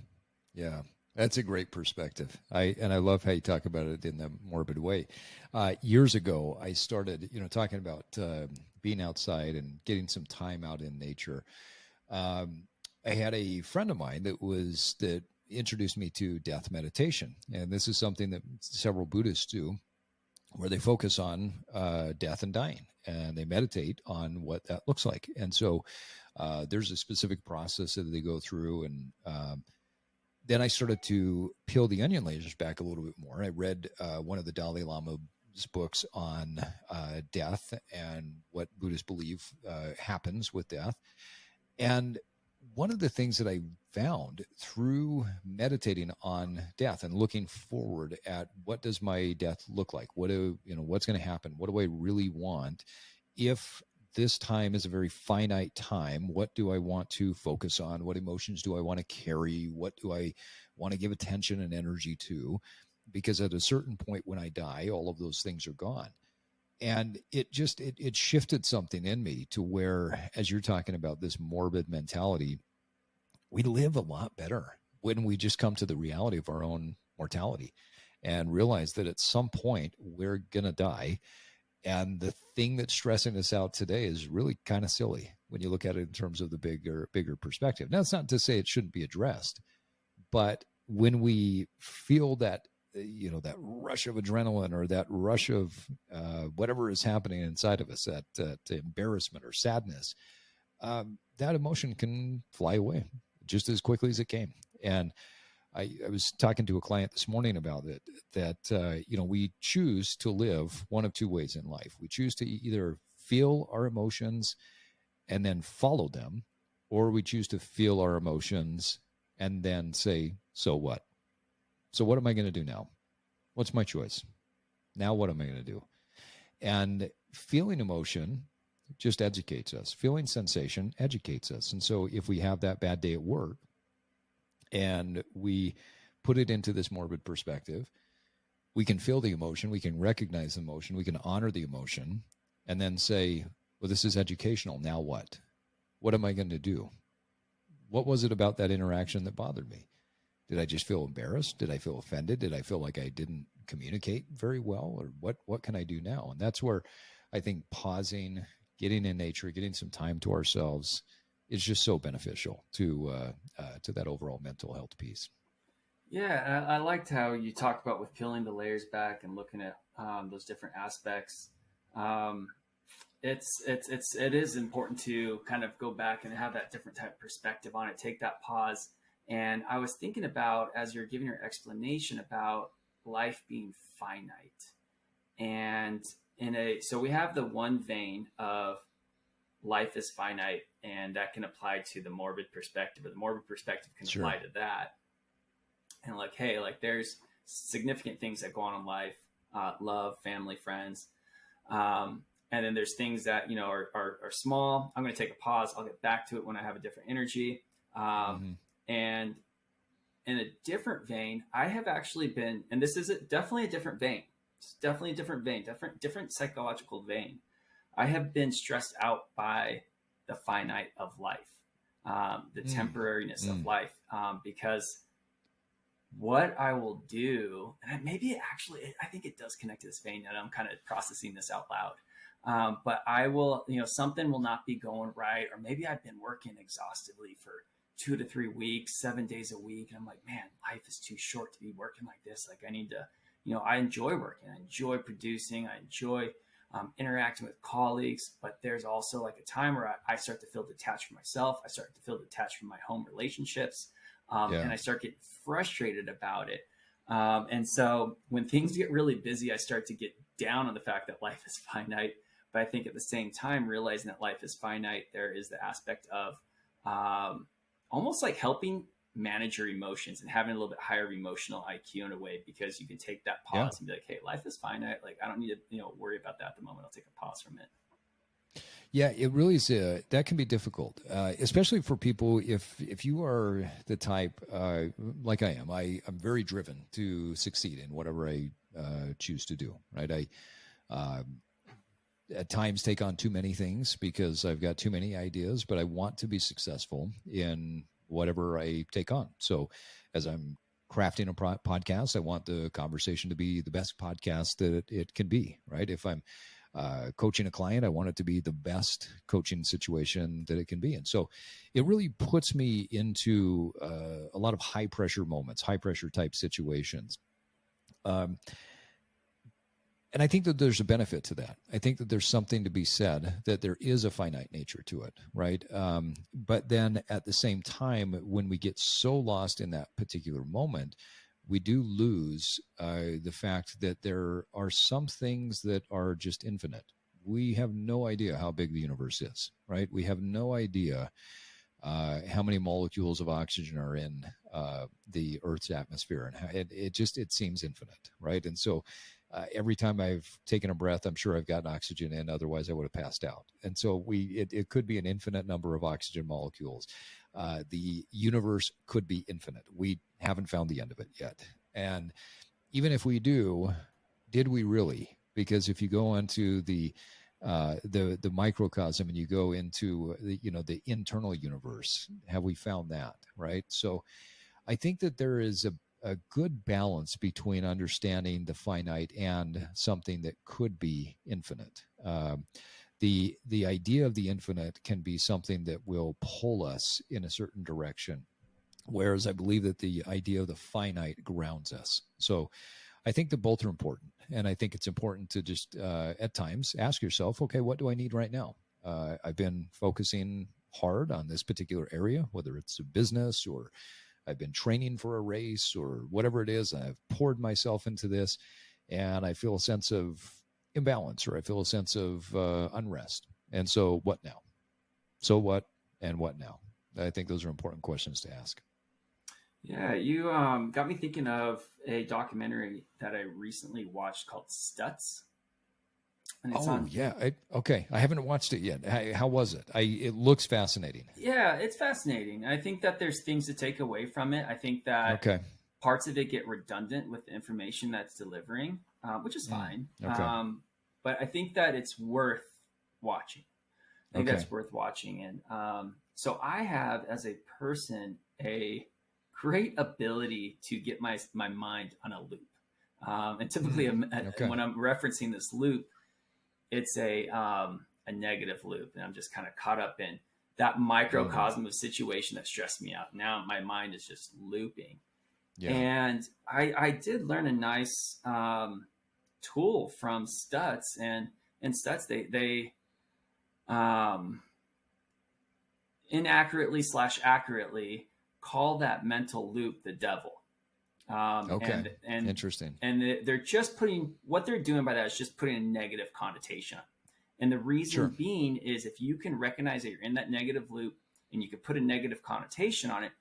Yeah. That's a great perspective. I love how you talk about it in the morbid way. Years ago, I started, talking about being outside and getting some time out in nature. I had a friend of mine that introduced me to death meditation, and this is something that several Buddhists do, where they focus on death and dying, and they meditate on what that looks like. And so there's a specific process that they go through, and then I started to peel the onion layers back a little bit more. I read one of the Dalai Lama's books on death and what Buddhists believe happens with death. And one of the things that I found through meditating on death and looking forward at what does my death look like? What's going to happen? What do I really want? If this time is a very finite time, what do I want to focus on? What emotions do I want to carry? What do I want to give attention and energy to? Because at a certain point when I die, all of those things are gone. And it shifted something in me to where, as you're talking about this morbid mentality, we live a lot better when we just come to the reality of our own mortality and realize that at some point we're going to die. And the thing that's stressing us out today is really kind of silly when you look at it in terms of the bigger perspective. Now, it's not to say it shouldn't be addressed, but when we feel that, that rush of adrenaline or that rush of whatever is happening inside of us, that embarrassment or sadness, that emotion can fly away just as quickly as it came. And I was talking to a client this morning about it, that, we choose to live one of two ways in life. We choose to either feel our emotions and then follow them, or we choose to feel our emotions and then say, so what? So what am I going to do now? What's my choice? Now what am I going to do? And feeling emotion just educates us. Feeling sensation educates us. And so if we have that bad day at work and we put it into this morbid perspective, we can feel the emotion, we can recognize the emotion, we can honor the emotion, and then say, well, this is educational. Now what? What am I going to do? What was it about that interaction that bothered me? Did I just feel embarrassed? Did I feel offended? Did I feel like I didn't communicate very well? Or what can I do now? And that's where I think pausing, getting in nature, getting some time to ourselves is just so beneficial to that overall mental health piece. Yeah, I liked how you talked about with peeling the layers back and looking at those different aspects. It is important to kind of go back and have that different type of perspective on it, take that pause. And I was thinking about, as you're giving your explanation about life being finite, and so we have the one vein of life is finite, and that can apply to the morbid perspective, or the morbid perspective can Sure. apply to that. And like, hey, like there's significant things that go on in life, love, family, friends. And then there's things that, are small. I'm going to take a pause. I'll get back to it when I have a different energy. And in a different vein, I have actually been, and this is definitely a different vein. It's definitely a different vein, different psychological vein. I have been stressed out by the finite of life, the temporariness of life, because what I will do, and maybe I think it does connect to this vein, and I'm kind of processing this out loud. But I will, something will not be going right, or maybe I've been working exhaustively for 2 to 3 weeks, 7 days a week. And I'm like, man, life is too short to be working like this. Like I need to, I enjoy working. I enjoy producing. I enjoy interacting with colleagues. But there's also like a time where I start to feel detached from myself. I start to feel detached from my home relationships. And I start getting frustrated about it. And so when things get really busy, I start to get down on the fact that life is finite. But I think at the same time, realizing that life is finite, there is the aspect of almost like helping manage your emotions and having a little bit higher emotional IQ in a way, because you can take that pause and be like, hey, life is finite. Like, I don't need to, worry about that at the moment. I'll take a pause from it. Yeah, it really is. That can be difficult, especially for people if you are the type like I am. I'm very driven to succeed in whatever I choose to do. Right, I at times take on too many things because I've got too many ideas, but I want to be successful in whatever I take on. So, as I'm crafting a podcast, I want the conversation to be the best podcast that it can be. Right, if I'm coaching a client, I want it to be the best coaching situation that it can be. And so it really puts me into a lot of high pressure moments, high pressure type situations. And I think that there's a benefit to that. I think that there's something to be said, that there is a finite nature to it, right? But then at the same time, when we get so lost in that particular moment, we do lose the fact that there are some things that are just infinite. We have no idea how big the universe is, right? We have no idea how many molecules of oxygen are in the Earth's atmosphere, and how it seems infinite, right? And so every time I've taken a breath, I'm sure I've gotten oxygen in, otherwise I would have passed out. And so it could be an infinite number of oxygen molecules. The universe could be infinite. We haven't found the end of it yet. And even if we do, did we really? Because if you go into the microcosm and you go into the internal universe, have we found that? Right. So I think that there is a good balance between understanding the finite and something that could be infinite. The idea of the infinite can be something that will pull us in a certain direction, whereas I believe that the idea of the finite grounds us. So I think that both are important, and I think it's important to just at times ask yourself, okay, what do I need right now? I've been focusing hard on this particular area, whether it's a business or I've been training for a race or whatever it is. I've poured myself into this, and I feel a sense of imbalance, or I feel a sense of unrest. And so what now? So what and what now? I think those are important questions to ask. Yeah, you got me thinking of a documentary that I recently watched called Stutz. And it's okay. I haven't watched it yet. How was it? It looks fascinating. Yeah, it's fascinating. I think that there's things to take away from it. I think that parts of it get redundant with the information that's delivering, which is fine. Okay. But I think that it's worth watching. I think that's worth watching. And so I have, as a person, a great ability to get my mind on a loop. And typically when I'm referencing this loop, it's a negative loop. And I'm just kind of caught up in that microcosm of situation that stressed me out. Now my mind is just looping. Yeah. And I did learn a nice tool from Stutz, and Stutz, they inaccurately / accurately call that mental loop the devil. And interesting. And they're just what they're doing by that is just putting a negative connotation on it. And the reason being is, if you can recognize that you're in that negative loop and you can put a negative connotation on it,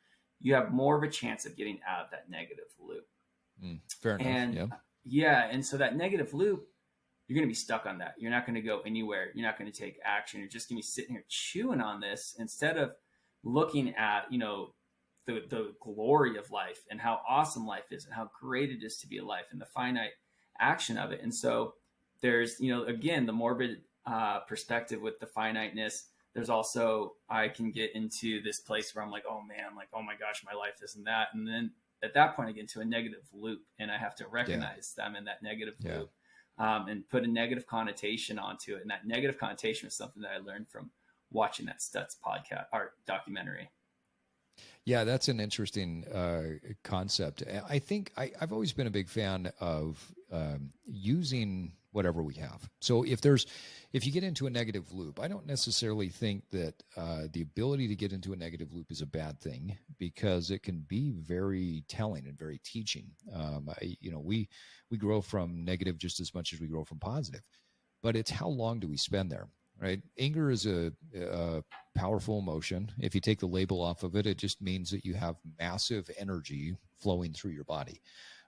you have more of a chance of getting out of that negative loop. Fair enough. And and so that negative loop, you're going to be stuck on that. You're not going to go anywhere. You're not going to take action. You're just going to be sitting here chewing on this instead of looking at, the glory of life and how awesome life is and how great it is to be alive and the finite action of it. And so there's, again, the morbid perspective with the finiteness. There's also, I can get into this place where I'm like, oh man, like, oh my gosh, my life isn't that. And then at that point I get into a negative loop, and I have to recognize that I'm in that negative loop and put a negative connotation onto it. And that negative connotation is something that I learned from watching that Stutz podcast or documentary. Yeah, that's an interesting concept. I think I've always been a big fan of using whatever we have. So if you get into a negative loop, I don't necessarily think that the ability to get into a negative loop is a bad thing, because it can be very telling and very teaching. We grow from negative just as much as we grow from positive. but it's how long do we spend there, right? Anger is a powerful emotion. If you take the label off of it, it just means that you have massive energy flowing through your body,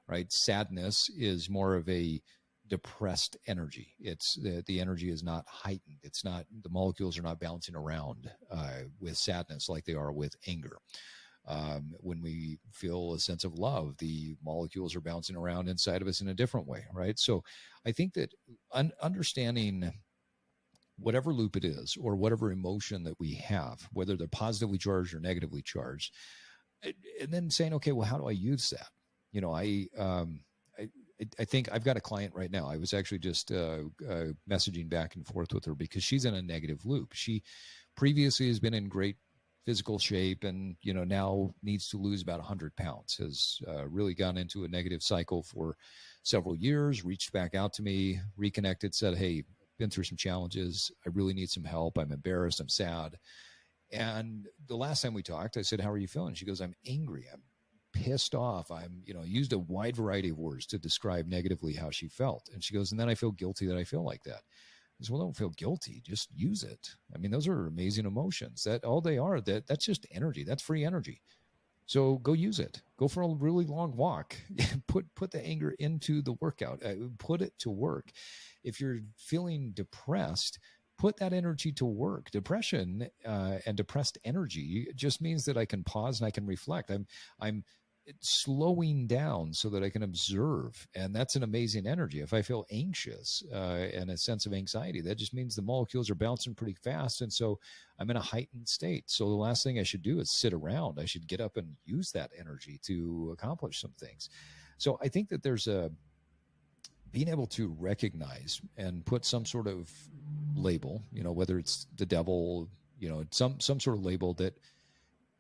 right? Sadness is more of a depressed energy. It's the energy is not heightened. It's not, the molecules are not bouncing around with sadness like they are with anger. When we feel a sense of love, the molecules are bouncing around inside of us in a different way, right? So I think that understanding whatever loop it is, or whatever emotion that we have, whether they're positively charged or negatively charged, and then saying, okay, well, how do I use that? You know, I think I've got a client right now. I was actually just messaging back and forth with her because she's in a negative loop. She previously has been in great physical shape and, you know, now needs to lose about 100 pounds, has really gone into a negative cycle for several years, reached back out to me, reconnected, said, hey, been through some challenges. I really need some help. I'm embarrassed. I'm sad. And the last time we talked, I said, how are you feeling? She goes, I'm angry. I'm pissed off. I'm, you know, used a wide variety of words to describe negatively how she felt. And she goes, and then I feel guilty that I feel like that. I said, well, don't feel guilty. Just use it. I mean, those are amazing emotions. That all they are, that's just energy. That's free energy. So go use it. Go for a really long walk. Put the anger into the workout. Put it to work. If you're feeling depressed, put that energy to work. Depression and depressed energy just means that I can pause and I can reflect. I'm slowing down so that I can observe. And that's an amazing energy. If I feel anxious and a sense of anxiety, that just means the molecules are bouncing pretty fast. And so I'm in a heightened state. So the last thing I should do is sit around. I should get up and use that energy to accomplish some things. So I think that there's being able to recognize and put some sort of label, you know, whether it's the devil, you know, some sort of label that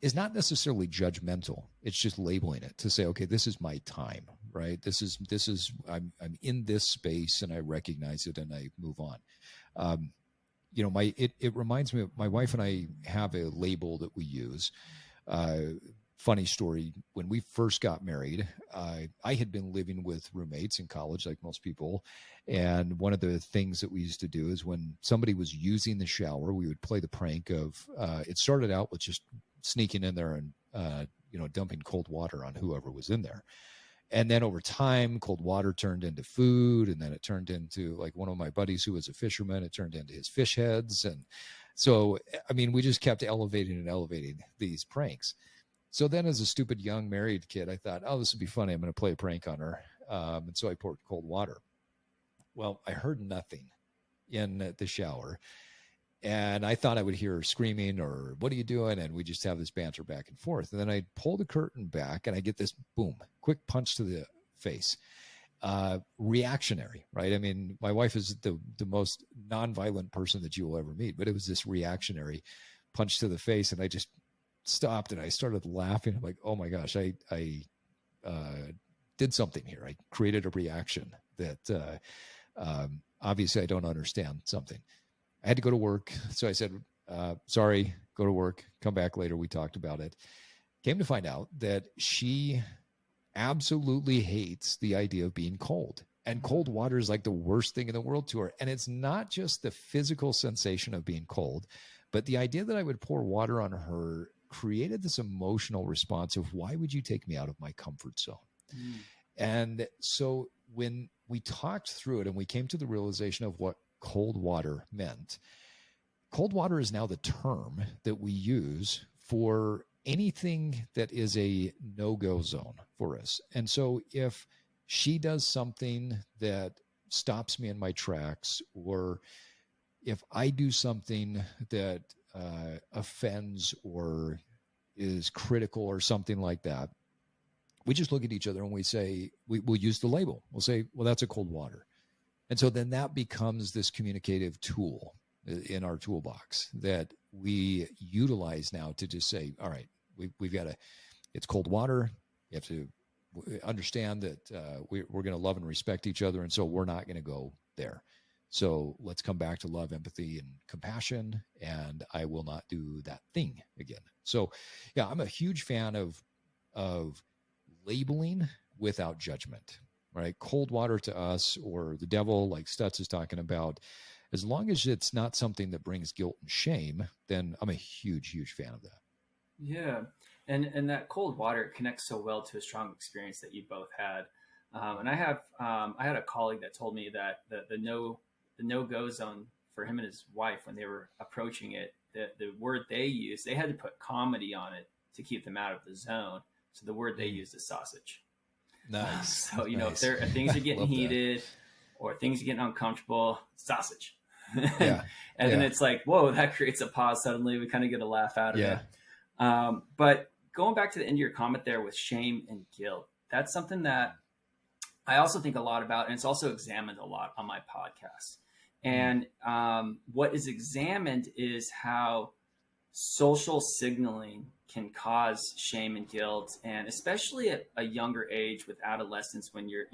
is not necessarily judgmental. It's just labeling it to say, okay, this is my time, right? This is I'm in this space and I recognize it and I move on. You know, it reminds me of my wife and I have a label that we use. Funny story. When we first got married, I had been living with roommates in college, like most people. And one of the things that we used to do is when somebody was using the shower, we would play the prank of, it started out with just sneaking in there and, you know, dumping cold water on whoever was in there. And then over time, cold water turned into food. And then it turned into, like, one of my buddies who was a fisherman, it turned into his fish heads. And so, I mean, we just kept elevating and elevating these pranks. So then as a stupid young married kid, I thought, oh, this would be funny. I'm going to play a prank on her. And so I poured cold water. Well, I heard nothing in the shower. And I thought I would hear her screaming or, what are you doing? And we just have this banter back and forth. And then I pull the curtain back and I get this boom, quick punch to the face. Reactionary, right? I mean, my wife is the most nonviolent person that you will ever meet, but it was this reactionary punch to the face. And I just stopped and I started laughing. I'm like, oh my gosh, I did something here. I created a reaction that obviously I don't understand something. I had to go to work. So I said, sorry, go to work, come back later. We talked about it. Came to find out that she absolutely hates the idea of being cold. And cold water is like the worst thing in the world to her. And it's not just the physical sensation of being cold, but the idea that I would pour water on her created this emotional response of, why would you take me out of my comfort zone? Mm. And so when we talked through it and we came to the realization of what cold water meant, cold water is now the term that we use for anything that is a no-go zone for us. And so if she does something that stops me in my tracks, or if I do something that offends or is critical or something like that, we just look at each other and we say, we'll use the label. We'll say, well, that's a cold water. And so then that becomes this communicative tool in our toolbox that we utilize now to just say, all right, we've got to, it's cold water. You have to understand that we're going to love and respect each other. And so we're not going to go there. So let's come back to love, empathy, and compassion, and I will not do that thing again. So yeah, I'm a huge fan of labeling without judgment, right? Cold water to us, or the devil, like Stutz is talking about, as long as it's not something that brings guilt and shame, then I'm a huge, huge fan of that. Yeah, and that cold water connects so well to a strong experience that you both had. And I had a colleague that told me that the no go zone for him and his wife, when they were approaching it, the word they used, they had to put comedy on it to keep them out of the zone. So the word they used is sausage. Nice. So, you know, Nice. if things are getting heated or things are getting uncomfortable, sausage. Yeah. And then it's like, whoa, that creates a pause suddenly. We kind of get a laugh out of Yeah. it. But going back to the end of your comment there with shame and guilt, that's something that I also think a lot about, and it's also examined a lot on my podcast. And what is examined is how social signaling can cause shame and guilt, and especially at a younger age with adolescence, when you're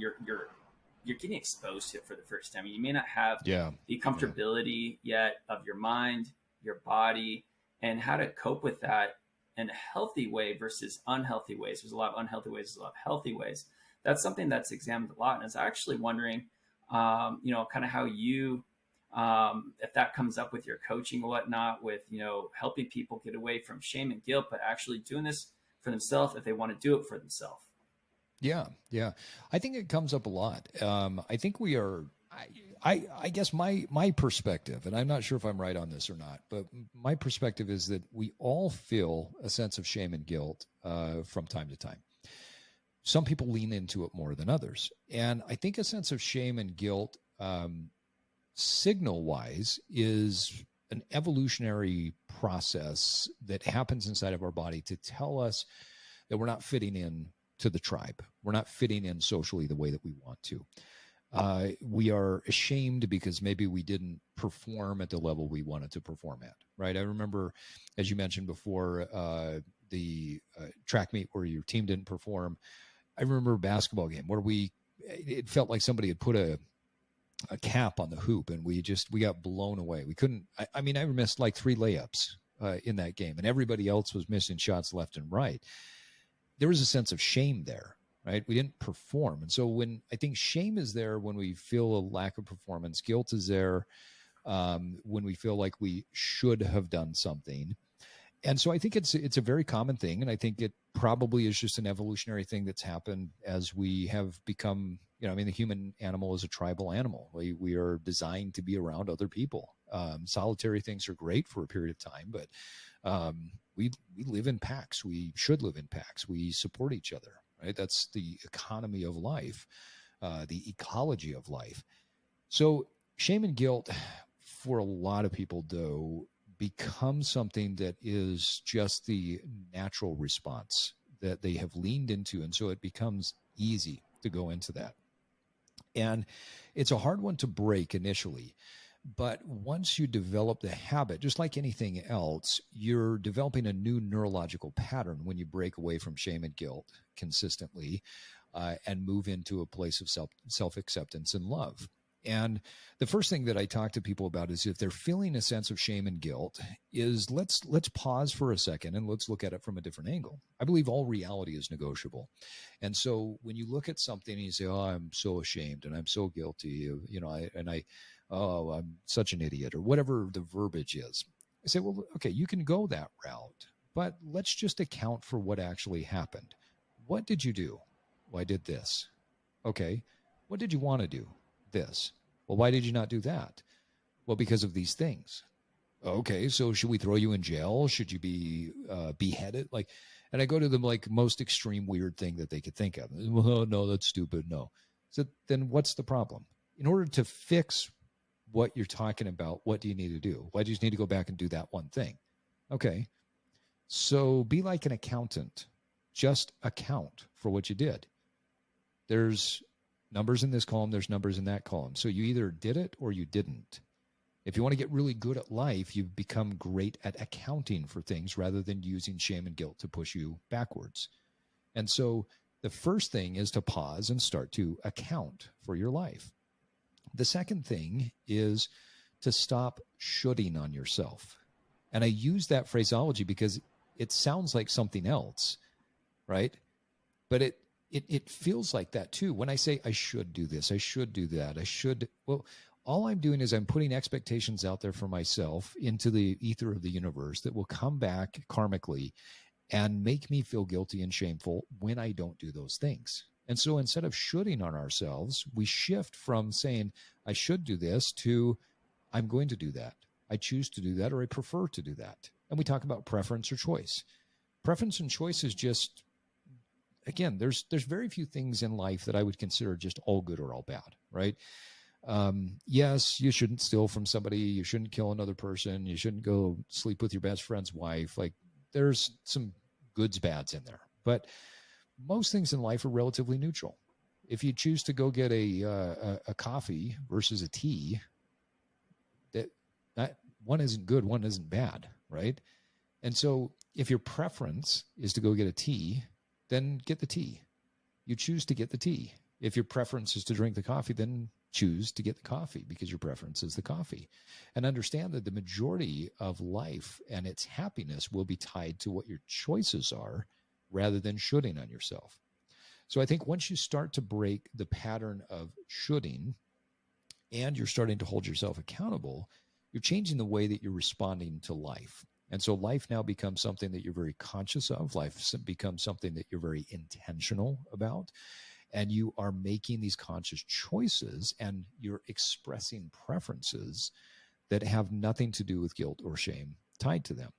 getting exposed to it for the first time. You may not have the comfortability yet of your mind, your body, and how to cope with that in a healthy way versus unhealthy ways. There's a lot of unhealthy ways, there's a lot of healthy ways. That's something that's examined a lot. And I was actually wondering, kind of how you, if that comes up with your coaching or whatnot, with, helping people get away from shame and guilt, but actually doing this for themselves if they want to do it for themselves. Yeah. Yeah. I think it comes up a lot. I think we are, I guess my perspective, and I'm not sure if I'm right on this or not, but my perspective is that we all feel a sense of shame and guilt from time to time. Some people lean into it more than others. And I think a sense of shame and guilt, signal-wise, is an evolutionary process that happens inside of our body to tell us that we're not fitting in to the tribe. We're not fitting in socially the way that we want to. We are ashamed because maybe we didn't perform at the level we wanted to perform at, right? I remember, as you mentioned before, the track meet where your team didn't perform. I remember a basketball game where it felt like somebody had put a cap on the hoop, and we got blown away. We couldn't, I missed like 3 layups in that game, and everybody else was missing shots left and right. There was a sense of shame there, right? We didn't perform. And so I think shame is there when we feel a lack of performance, guilt is there when we feel like we should have done something. And so I think it's a very common thing. And I think it probably is just an evolutionary thing that's happened as we have become, the human animal is a tribal animal. We are designed to be around other people. Solitary things are great for a period of time, but we live in packs. We should live in packs. We support each other, right? That's the economy of life, the ecology of life. So shame and guilt for a lot of people, though, becomes something that is just the natural response that they have leaned into. And so it becomes easy to go into that. And it's a hard one to break initially. But once you develop the habit, just like anything else, you're developing a new neurological pattern when you break away from shame and guilt consistently and move into a place of self-acceptance and love. And the first thing that I talk to people about is, if they're feeling a sense of shame and guilt, is let's pause for a second and let's look at it from a different angle. I believe all reality is negotiable. And so when you look at something and you say, oh, I'm so ashamed and I'm so guilty, I'm such an idiot, or whatever the verbiage is, I say, well, okay, you can go that route, but let's just account for what actually happened. What did you do? Well, I did this. Okay. What did you want to do? This. Well, why did you not do that? Well, because of these things. Okay, so should we throw you in jail? Should you be beheaded? And I go to the most extreme weird thing that they could think of. Well, no, that's stupid. No. So then what's the problem? In order to fix what you're talking about, what do you need to do? Why do you just need to go back and do that one thing? Okay. So be like an accountant. Just account for what you did. There's numbers in this column, there's numbers in that column. So you either did it or you didn't. If you want to get really good at life, you become great at accounting for things rather than using shame and guilt to push you backwards. And so the first thing is to pause and start to account for your life. The second thing is to stop shoulding on yourself. And I use that phraseology because it sounds like something else, right? But it feels like that too. When I say I should do this, I should do that, well, all I'm doing is I'm putting expectations out there for myself into the ether of the universe that will come back karmically and make me feel guilty and shameful when I don't do those things. And so instead of shoulding on ourselves, we shift from saying, I should do this to I'm going to do that. I choose to do that, or I prefer to do that. And we talk about preference or choice. Preference and choice is just, again, there's very few things in life that I would consider just all good or all bad, right? Yes, you shouldn't steal from somebody. You shouldn't kill another person. You shouldn't go sleep with your best friend's wife. Like, there's some goods, bads in there. But most things in life are relatively neutral. If you choose to go get a coffee versus a tea, that one isn't good, one isn't bad, right? And so if your preference is to go get a tea, then get the tea. You choose to get the tea. If your preference is to drink the coffee, then choose to get the coffee because your preference is the coffee. And understand that the majority of life and its happiness will be tied to what your choices are rather than shoulding on yourself. So I think once you start to break the pattern of shoulding and you're starting to hold yourself accountable, you're changing the way that you're responding to life. And so life now becomes something that you're very conscious of. Life becomes something that you're very intentional about. And you are making these conscious choices and you're expressing preferences that have nothing to do with guilt or shame tied to them.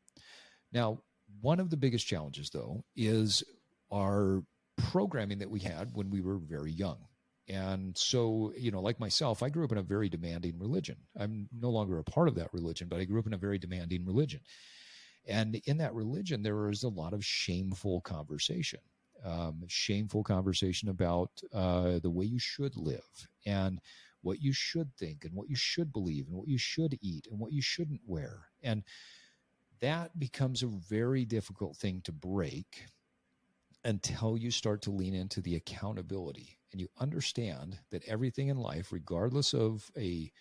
Now, one of the biggest challenges, though, is our programming that we had when we were very young. And so, like myself, I grew up in a very demanding religion. I'm no longer a part of that religion, but I grew up in a very demanding religion. And in that religion, there was a lot of shameful conversation about the way you should live and what you should think and what you should believe and what you should eat and what you shouldn't wear. And that becomes a very difficult thing to break until you start to lean into the accountability and you understand that everything in life, regardless of a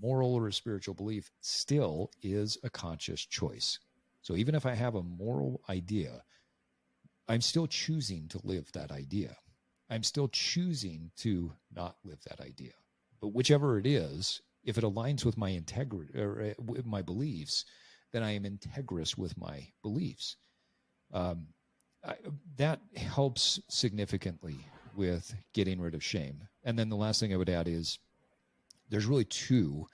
moral or a spiritual belief, still is a conscious choice. So even if I have a moral idea, I'm still choosing to live that idea. I'm still choosing to not live that idea. But whichever it is, if it aligns with my integrity or with my beliefs, then I am integrous with my beliefs. That helps significantly with getting rid of shame. And then the last thing I would add is there's really two,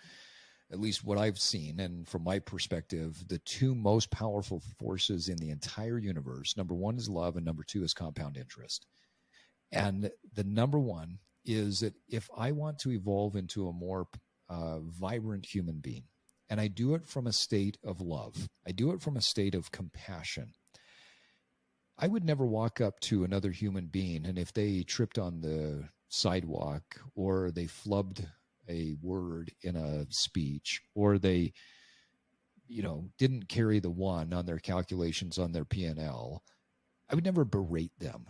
at least what I've seen, and from my perspective, the two most powerful forces in the entire universe. Number one is love, and number two is compound interest. And the number one is that if I want to evolve into a more vibrant human being, and I do it from a state of love, I do it from a state of compassion, I would never walk up to another human being, and if they tripped on the sidewalk or they flubbed a word in a speech or they, didn't carry the one on their calculations on their P&L, I would never berate them,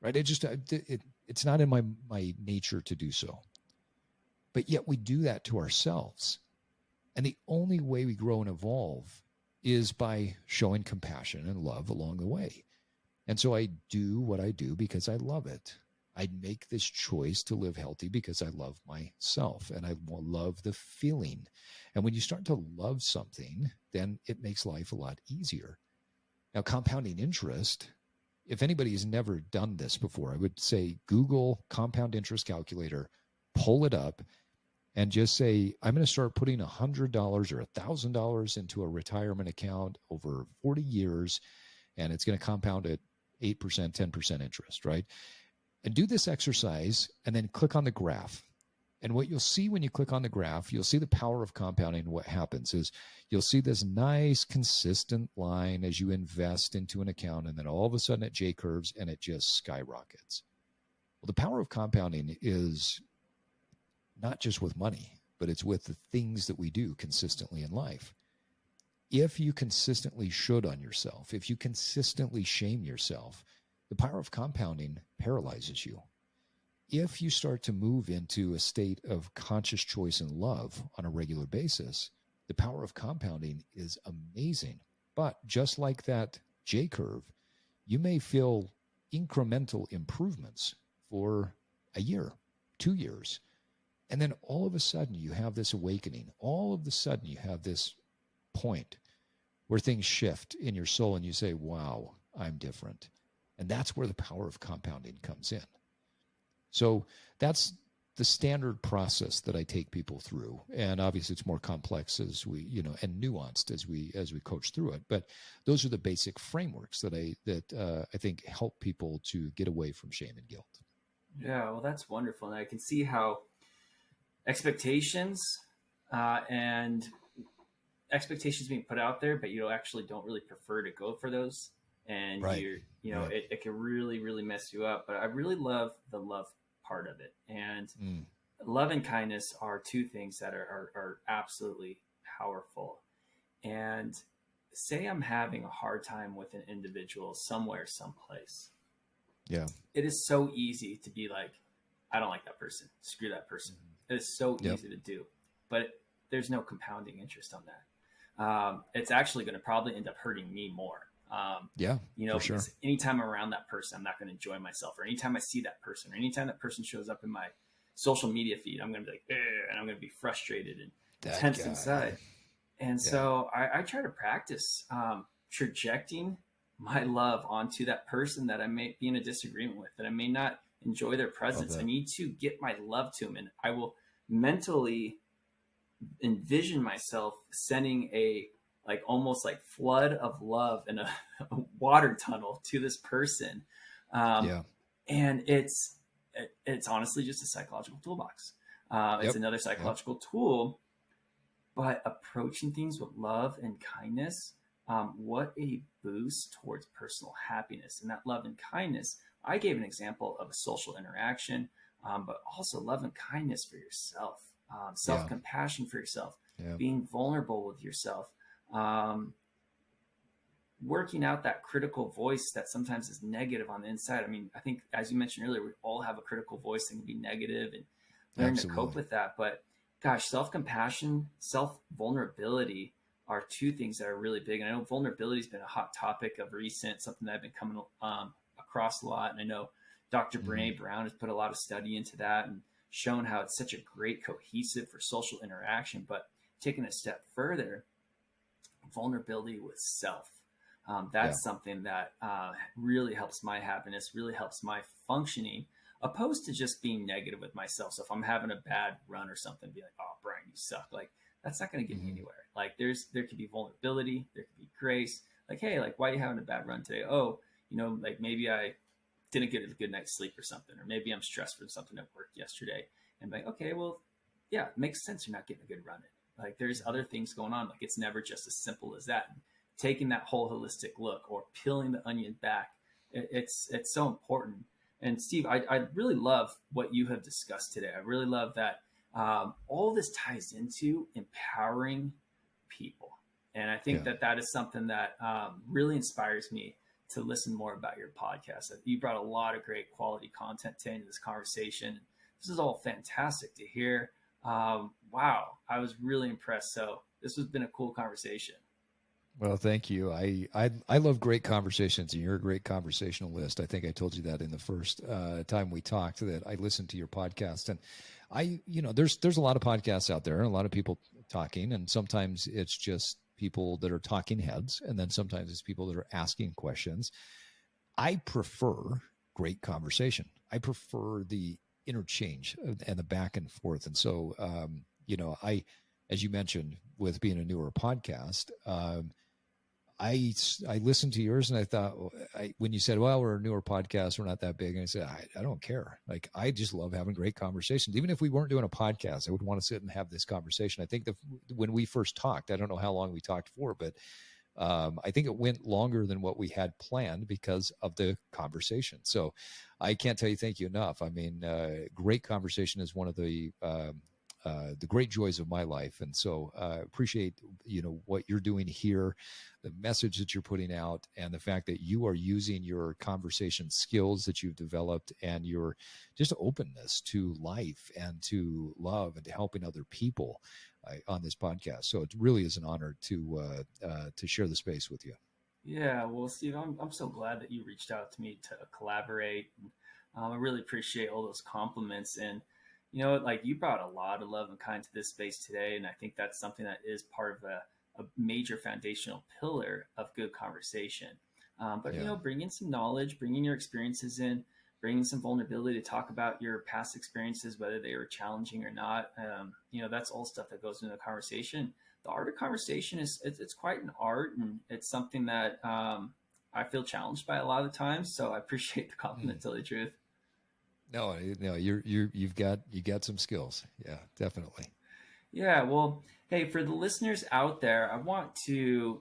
right? It's not in my nature to do so. But yet we do that to ourselves. And the only way we grow and evolve is by showing compassion and love along the way. And so I do what I do because I love it. I make this choice to live healthy because I love myself and I love the feeling. And when you start to love something, then it makes life a lot easier. Now, compounding interest, if anybody has never done this before, I would say Google compound interest calculator, pull it up, and just say, I'm going to start putting $100 or $1,000 into a retirement account over 40 years, and it's going to compound at 8%, 10% interest, right? And do this exercise and then click on the graph. And what you'll see when you click on the graph, you'll see the power of compounding. What happens is you'll see this nice, consistent line as you invest into an account, and then all of a sudden it J-curves and it just skyrockets. Well, the power of compounding is not just with money, but it's with the things that we do consistently in life. If you consistently should on yourself, if you consistently shame yourself, the power of compounding paralyzes you. If you start to move into a state of conscious choice and love on a regular basis, the power of compounding is amazing. But just like that J-curve, you may feel incremental improvements for a year, 2 years. And then all of a sudden you have this awakening. All of a sudden you have this point where things shift in your soul and you say, wow, I'm different. And that's where the power of compounding comes in. So that's the standard process that I take people through. And obviously it's more complex as we, and nuanced as we coach through it. But those are the basic frameworks that I think help people to get away from shame and guilt. Yeah, well, that's wonderful. And I can see how expectations being put out there, but you actually don't really prefer to go for those. And right. It can really, really mess you up. But I really love the love part of it. And love and kindness are two things that are absolutely powerful. And say I'm having a hard time with an individual somewhere, someplace. Yeah. It is so easy to be like, I don't like that person. Screw that person. It is so easy to do. But there's no compounding interest on that. It's actually going to probably end up hurting me more. For sure. Anytime I'm around that person, I'm not going to enjoy myself. Or anytime I see that person, or anytime that person shows up in my social media feed, I'm going to be like, and I'm going to be frustrated and tense inside. And so I try to practice trajecting my love onto that person that I may be in a disagreement with, that I may not enjoy their presence. I need to get my love to them, and I will mentally envision myself sending almost like flood of love in a water tunnel to this person. And it's honestly just a psychological toolbox. It's another psychological tool, but approaching things with love and kindness, what a boost towards personal happiness. And that love and kindness, I gave an example of a social interaction, but also love and kindness for yourself, self-compassion for yourself, being vulnerable with yourself, working out that critical voice that sometimes is negative on the inside. I mean, I think, as you mentioned earlier, we all have a critical voice that can be negative, and learn to cope with that. But gosh, self-compassion, self-vulnerability are two things that are really big. And I know vulnerability has been a hot topic of recent, something that I've been coming across a lot. And I know Dr. Brene Brown has put a lot of study into that and shown how it's such a great cohesive for social interaction. But taking a step further, vulnerability with self. That's something that really helps my happiness, really helps my functioning, opposed to just being negative with myself. So if I'm having a bad run or something, be like, oh, Brian, you suck. Like, that's not going to get me anywhere. Like, there could be vulnerability, there could be grace. Like, hey, like, why are you having a bad run today? Oh, like maybe I didn't get a good night's sleep or something, or maybe I'm stressed from something at work yesterday. And like, okay, well, yeah, it makes sense you're not getting a good run in. Like, there's other things going on. Like, it's never just as simple as that. And taking that whole holistic look, or peeling the onion back, it's so important. And Steve, I really love what you have discussed today. I really love that all this ties into empowering people. And I think that is something that really inspires me to listen more about your podcast. You brought a lot of great quality content to into this conversation. This is all fantastic to hear. Wow, I was really impressed. So this has been a cool conversation. Well, thank you. I love great conversations, and you're a great conversationalist. I think I told you that in the first time we talked, that I listened to your podcast. And there's a lot of podcasts out there and a lot of people talking, and sometimes it's just people that are talking heads, and then sometimes it's people that are asking questions. I prefer great conversation. I prefer the interchange and the back and forth. And so, as you mentioned, with being a newer podcast, I listened to yours, and I thought, when you said, well, we're a newer podcast, we're not that big. And I said, I don't care. Like, I just love having great conversations. Even if we weren't doing a podcast, I would want to sit and have this conversation. I think when we first talked, I don't know how long we talked for, but I think it went longer than what we had planned because of the conversation. So I can't tell you thank you enough. I mean, great conversation is one of the great joys of my life. And so appreciate, what you're doing here, the message that you're putting out, and the fact that you are using your conversation skills that you've developed and your just openness to life and to love and to helping other people on this podcast. So it really is an honor to share the space with you. Yeah, well, Steve, I'm so glad that you reached out to me to collaborate. I really appreciate all those compliments. And, like you brought a lot of love and kind to this space today. And I think that's something that is part of a major foundational pillar of good conversation. But, Yeah. Bringing some knowledge, bringing your experiences in, bringing some vulnerability to talk about your past experiences, whether they were challenging or not. That's all stuff that goes into the conversation. The art of conversation it's quite an art, and it's something that I feel challenged by a lot of the times. So I appreciate the compliment, to tell you the truth. No, you've got some skills. Yeah, definitely. Yeah, well, hey, for the listeners out there, I want to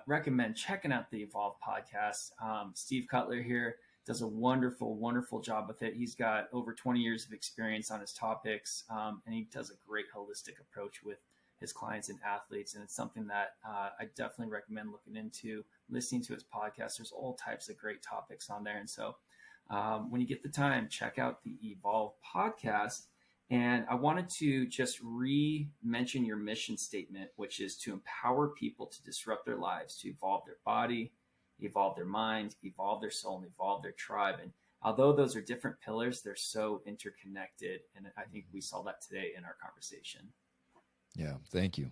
recommend checking out the Evolve podcast. Steve Cutler here does a wonderful, wonderful job with it. He's got over 20 years of experience on his topics, and he does a great holistic approach with his clients and athletes. And it's something that I definitely recommend looking into, listening to his podcast. There's all types of great topics on there. And so when you get the time, check out the Evolve podcast. And I wanted to just re-mention your mission statement, which is to empower people to disrupt their lives, to evolve their body, evolve their mind, evolve their soul, and evolve their tribe. And although those are different pillars, they're so interconnected. And I think we saw that today in our conversation. Yeah, thank you.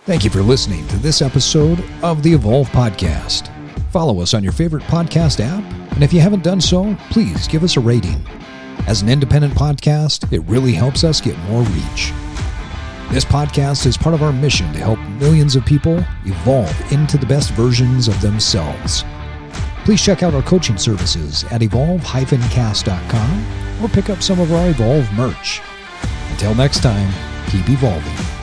Thank you for listening to this episode of the Evolve Podcast. Follow us on your favorite podcast app, and if you haven't done so, please give us a rating. As an independent podcast, it really helps us get more reach. This podcast is part of our mission to help millions of people evolve into the best versions of themselves. Please check out our coaching services at evolve-cast.com or pick up some of our Evolve merch. Until next time, keep evolving.